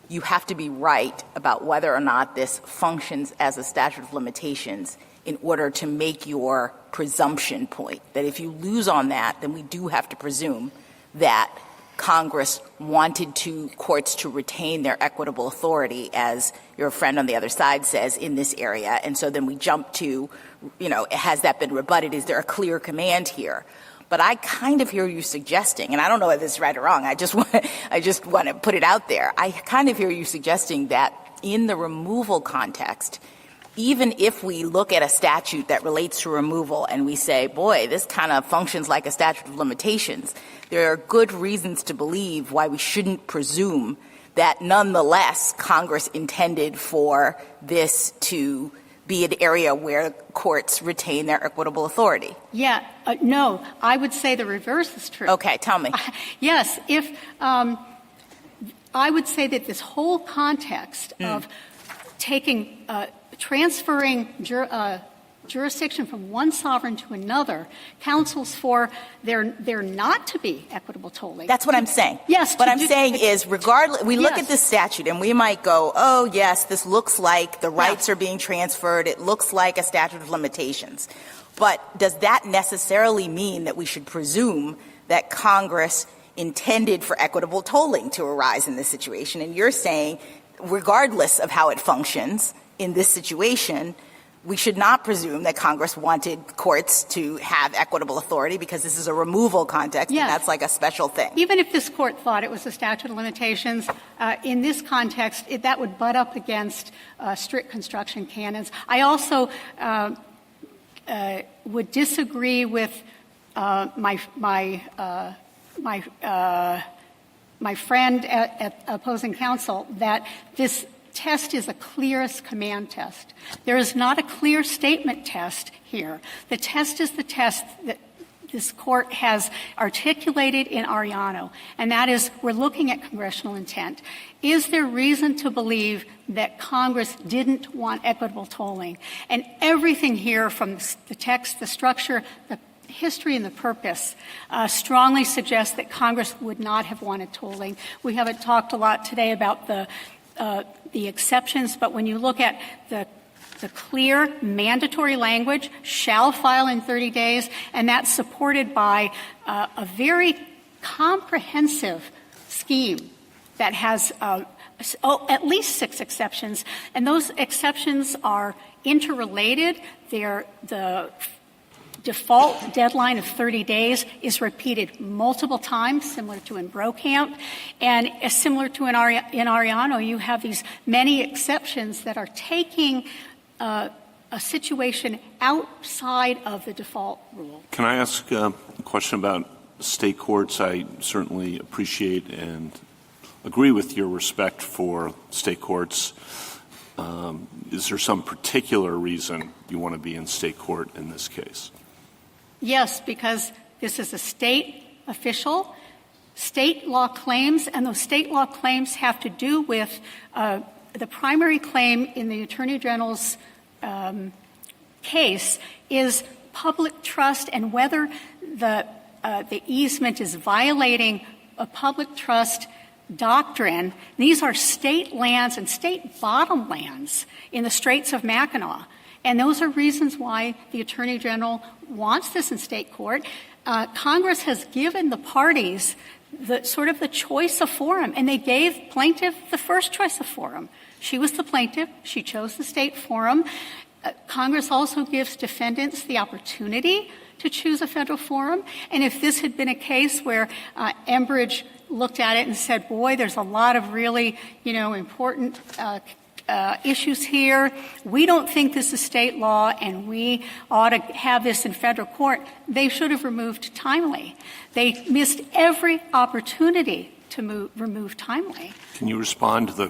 you have to be right about whether or not this functions as a statute of limitations in order to make your presumption point. That if you lose on that, then we do have to presume that Congress wanted courts to retain their equitable authority, as your friend on the other side says, in this area. And so then we jump to, has that been rebutted? Is there a clear command here? But I kind of hear you suggesting, and I don't know whether this is right or wrong, I just want to put it out there. I kind of hear you suggesting that in the removal context, even if we look at a statute that relates to removal and we say, boy, this kind of functions like a statute of limitations, there are good reasons to believe why we shouldn't presume that nonetheless Congress intended for this to be an area where courts retain their equitable authority. Yeah, no, I would say the reverse is true. Okay, tell me. Yes, if I would say that this whole context of transferring jurisdiction from one sovereign to another counsels for there not to be equitable tolling. That's what I'm saying. Yes. What I'm saying is regardless, we look at this statute and we might go, oh, yes, this looks like the rights are being transferred. It looks like a statute of limitations. But does that necessarily mean that we should presume that Congress intended for equitable tolling to arise in this situation? And you're saying, regardless of how it functions in this situation, we should not presume that Congress wanted courts to have equitable authority because this is a removal context, and that's like a special thing. Even if this Court thought it was a statute of limitations, in this context, that would butt up against strict construction canons. I also would disagree with my friend at opposing counsel that this test is a clearest command test. There is not a clear statement test here. The test is the test that this Court has articulated in Ariano, and that is we're looking at congressional intent. Is there reason to believe that Congress didn't want equitable tolling? And everything here from the text, the structure, the history and the purpose strongly suggests that Congress would not have wanted tolling. We haven't talked a lot today about the exceptions, but when you look at the clear mandatory language, shall file in 30 days, and that's supported by a very comprehensive scheme that has at least 6 exceptions, and those exceptions are interrelated. They're the default deadline of 30 days is repeated multiple times, similar to in Brokamp. And similar to in Ariano, you have these many exceptions that are taking a situation outside of the default rule. Can I ask a question about state courts? I certainly appreciate and agree with your respect for state courts. Is there some particular reason you want to be in state court in this case? Yes, because this is a state official, state law claims, and those state law claims have to do with the primary claim in the Attorney General's case is public trust and whether the easement is violating a public trust doctrine. These are state lands and state bottomlands in the Straits of Mackinac. And those are reasons why the Attorney General wants this in state court. Congress has given the parties the choice of forum, and they gave plaintiff the first choice of forum. She was the plaintiff. She chose the state forum. Congress also gives defendants the opportunity to choose a federal forum. And if this had been a case where Enbridge looked at it and said, boy, there's a lot of really, important issues here. We don't think this is state law, and we ought to have this in federal court. They should have removed timely. They missed every opportunity to remove timely. Can you respond to the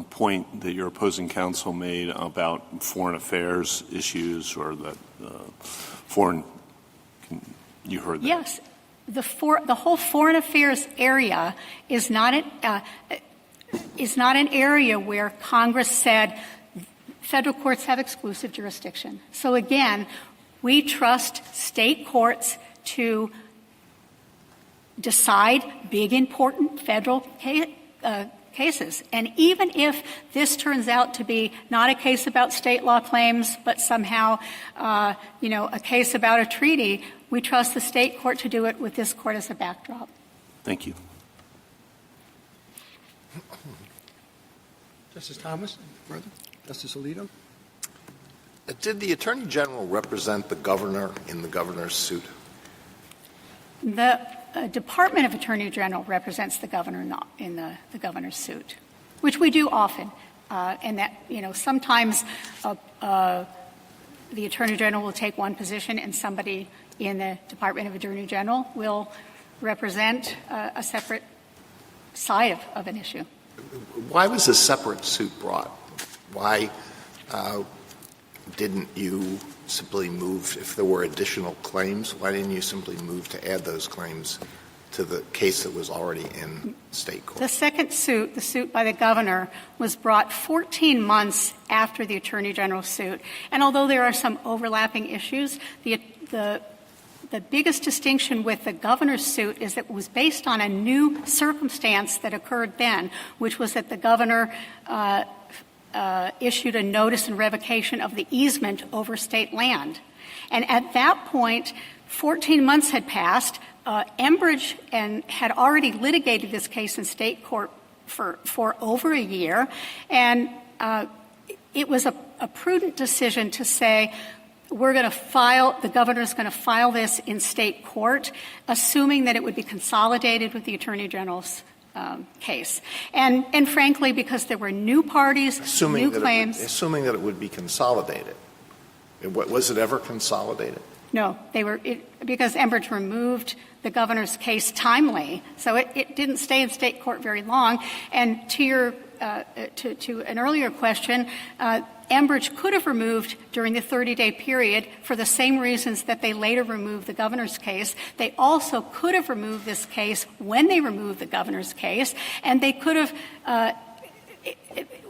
point that your opposing counsel made about foreign affairs issues or the foreign? You heard that? Yes. The whole foreign affairs area is not an area where Congress said federal courts have exclusive jurisdiction. So again, we trust state courts to decide big, important federal cases. And even if this turns out to be not a case about state law claims, but somehow, a case about a treaty, we trust the state court to do it with this court as a backdrop. Thank you. Justice Thomas, further? Justice Alito? Did the Attorney General represent the governor in the governor's suit? The Department of Attorney General represents the governor not in the governor's suit, which we do often. And that, sometimes the Attorney General will take one position and somebody in the Department of Attorney General will represent a separate side of an issue. Why was a separate suit brought? Why didn't you simply move, if there were additional claims, why didn't you simply move to add those claims to the case that was already in state court? The second suit, the suit by the governor, was brought 14 months after the Attorney General's suit. And although there are some overlapping issues, the biggest distinction with the governor's suit is that it was based on a new circumstance that occurred then, which was that the governor issued a notice and revocation of the easement over state land. And at that point, 14 months had passed. Enbridge had already litigated this case in state court for over a year. And it was a prudent decision to say, the governor's going to file this in state court, assuming that it would be consolidated with the Attorney General's case. And frankly, because there were new parties, new claims. Assuming that it would be consolidated. Was it ever consolidated? No, because Enbridge removed the governor's case timely, so it didn't stay in state court very long. And to an earlier question, Enbridge could have removed during the 30-day period for the same reasons that they later removed the governor's case. They also could have removed this case when they removed the governor's case, and they could have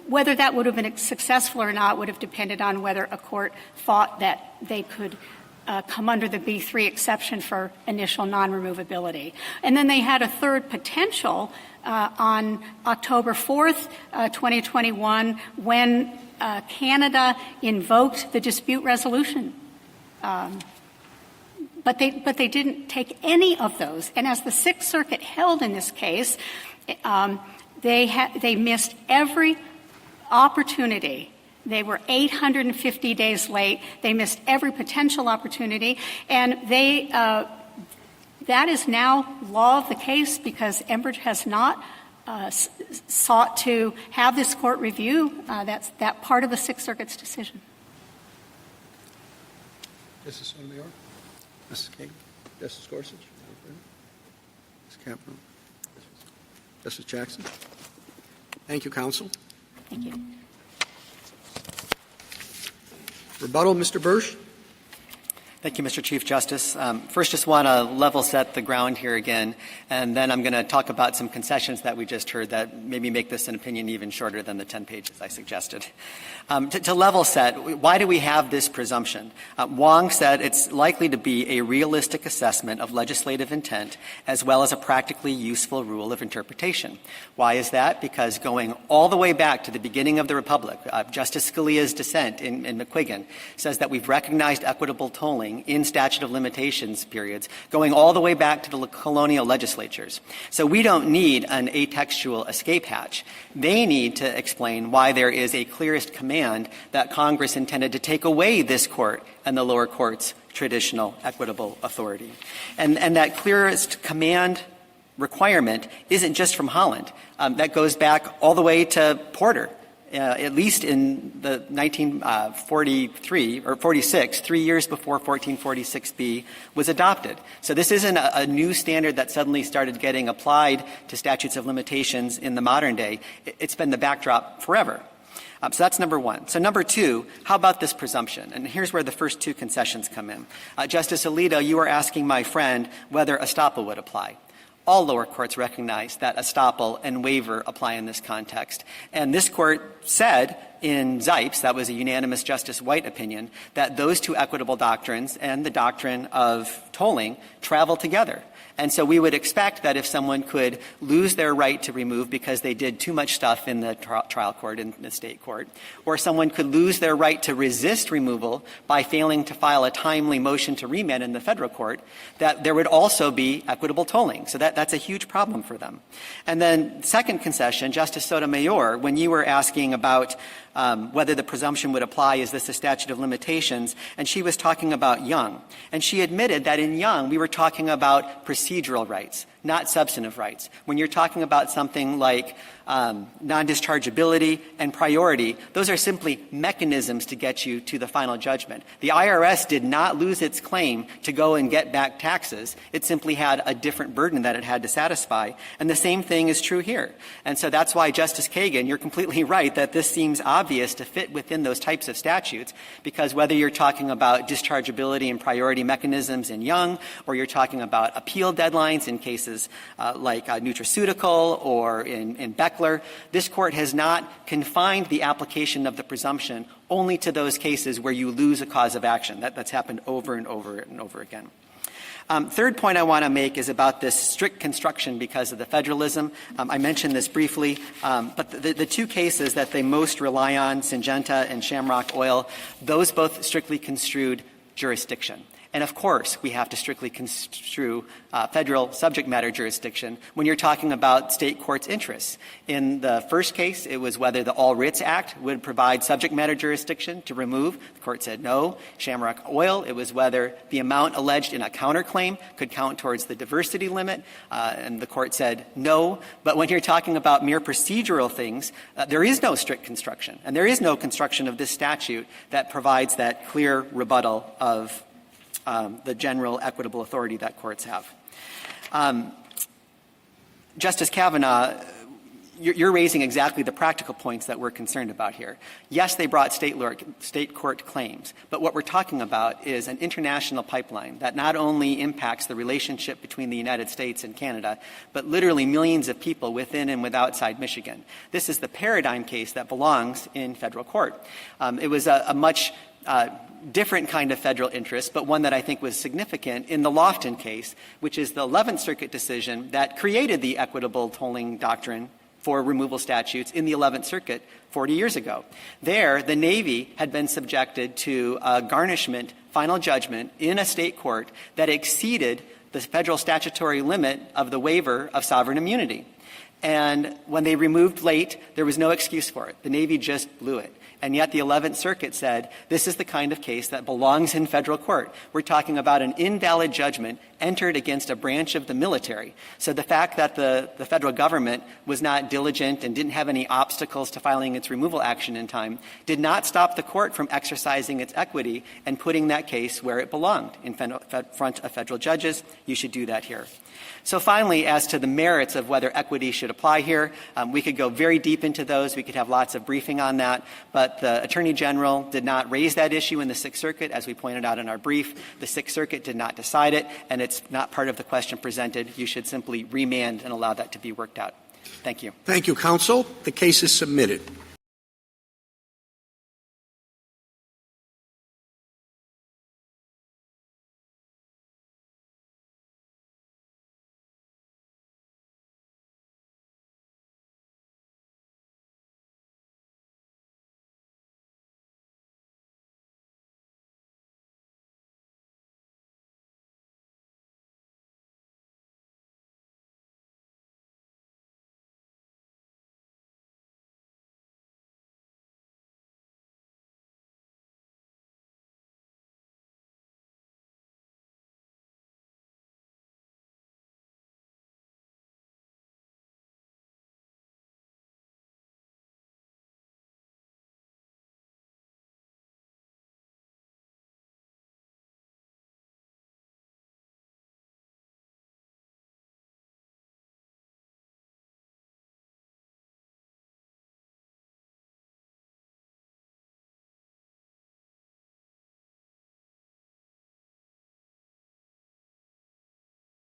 whether that would have been successful or not would have depended on whether a court thought that they could come under the B3 exception for initial non-removability. And then they had a third potential on October 4th, 2021, when Canada invoked the dispute resolution. But they didn't take any of those. And as the Sixth Circuit held in this case, they missed every opportunity. They were 850 days late. They missed every potential opportunity. And that is now law of the case because Enbridge has not sought to have this court review that part of the Sixth Circuit's decision. Justice Sotomayor? Justice Kagan? Justice Gorsuch? Justice Kavanaugh? Justice Jackson? Thank you, counsel. Thank you. Rebuttal, Mr. Bursch? Thank you, Mr. Chief Justice. First, just want to level set the ground here again, and then I'm going to talk about some concessions that we just heard that maybe make this an opinion even shorter than the 10 pages I suggested. To level set, why do we have this presumption? Wong said it's likely to be a realistic assessment of legislative intent as well as a practically useful rule of interpretation. Why is that? Because going all the way back to the beginning of the Republic, Justice Scalia's dissent in McQuiggan says that we've recognized equitable tolling in statute of limitations periods going all the way back to the colonial legislatures. So we don't need an atextual escape hatch. They need to explain why there is a clearest command that Congress intended to take away this court and the lower court's traditional equitable authority. And that clearest command requirement isn't just from Holland. That goes back all the way to Porter at least in the 1943 or 46, 3 years before 1446B was adopted. So this isn't a new standard that suddenly started getting applied to statutes of limitations in the modern day. It's been the backdrop forever. So that's number one. So number two, how about this presumption? And here's where the first two concessions come in. Justice Alito, you were asking my friend whether estoppel would apply. All lower courts recognize that estoppel and waiver apply in this context. And this court said in Zipes, that was a unanimous Justice White opinion, that those two equitable doctrines and the doctrine of tolling travel together. And so we would expect that if someone could lose their right to remove because they did too much stuff in the trial court, in the state court, or someone could lose their right to resist removal by failing to file a timely motion to remand in the federal court, that there would also be equitable tolling. So that's a huge problem for them. And then second concession, Justice Sotomayor, when you were asking about whether the presumption would apply, is this a statute of limitations, and she was talking about Young. And she admitted that in Young we were talking about procedural rights, not substantive rights. When you're talking about something like non-dischargeability and priority, those are simply mechanisms to get you to the final judgment. The IRS did not lose its claim to go and get back taxes. It simply had a different burden that it had to satisfy. And the same thing is true here. And so that's why, Justice Kagan, you're completely right that this seems obvious to fit within those types of statutes, because whether you're talking about dischargeability and priority mechanisms in Young, or you're talking about appeal deadlines in cases like nutraceutical or in Beckler, this court has not confined the application of the presumption only to those cases where you lose a cause of action. That's happened over and over and over again. Third point I want to make is about this strict construction because of the federalism. I mentioned this briefly, but the two cases that they most rely on, Syngenta and Shamrock Oil, those both strictly construed jurisdiction. And of course, we have to strictly construe federal subject matter jurisdiction when you're talking about state courts' interests. In the first case, it was whether the All Writs Act would provide subject matter jurisdiction to remove. The court said no. Shamrock Oil, it was whether the amount alleged in a counterclaim could count towards the diversity limit, and the court said no. But when you're talking about mere procedural things, there is no strict construction, and there is no construction of this statute that provides that clear rebuttal of the general equitable authority that courts have. Justice Kavanaugh, you're raising exactly the practical points that we're concerned about here. Yes, they brought state court claims, but what we're talking about is an international pipeline that not only impacts the relationship between the United States and Canada, but literally millions of people within and outside Michigan. This is the paradigm case that belongs in federal court. It was a much different kind of federal interest, but one that I think was significant in the Lofton case, which is the 11th Circuit decision that created the equitable tolling doctrine for removal statutes in the 11th Circuit 40 years ago. There, the Navy had been subjected to a garnishment final judgment in a state court that exceeded the federal statutory limit of the waiver of sovereign immunity. And when they removed late, there was no excuse for it. The Navy just blew it. And yet the 11th Circuit said, this is the kind of case that belongs in federal court. We're talking about an invalid judgment entered against a branch of the military. So the fact that the federal government was not diligent and didn't have any obstacles to filing its removal action in time did not stop the court from exercising its equity and putting that case where it belonged, in front of federal judges. You should do that here. So finally, as to the merits of whether equity should apply here, we could go very deep into those. We could have lots of briefing on that. But the Attorney General did not raise that issue in the Sixth Circuit, as we pointed out in our brief. The Sixth Circuit did not decide it, and it's not part of the question presented. You should simply remand and allow that to be worked out. Thank you. Thank you, counsel. The case is submitted.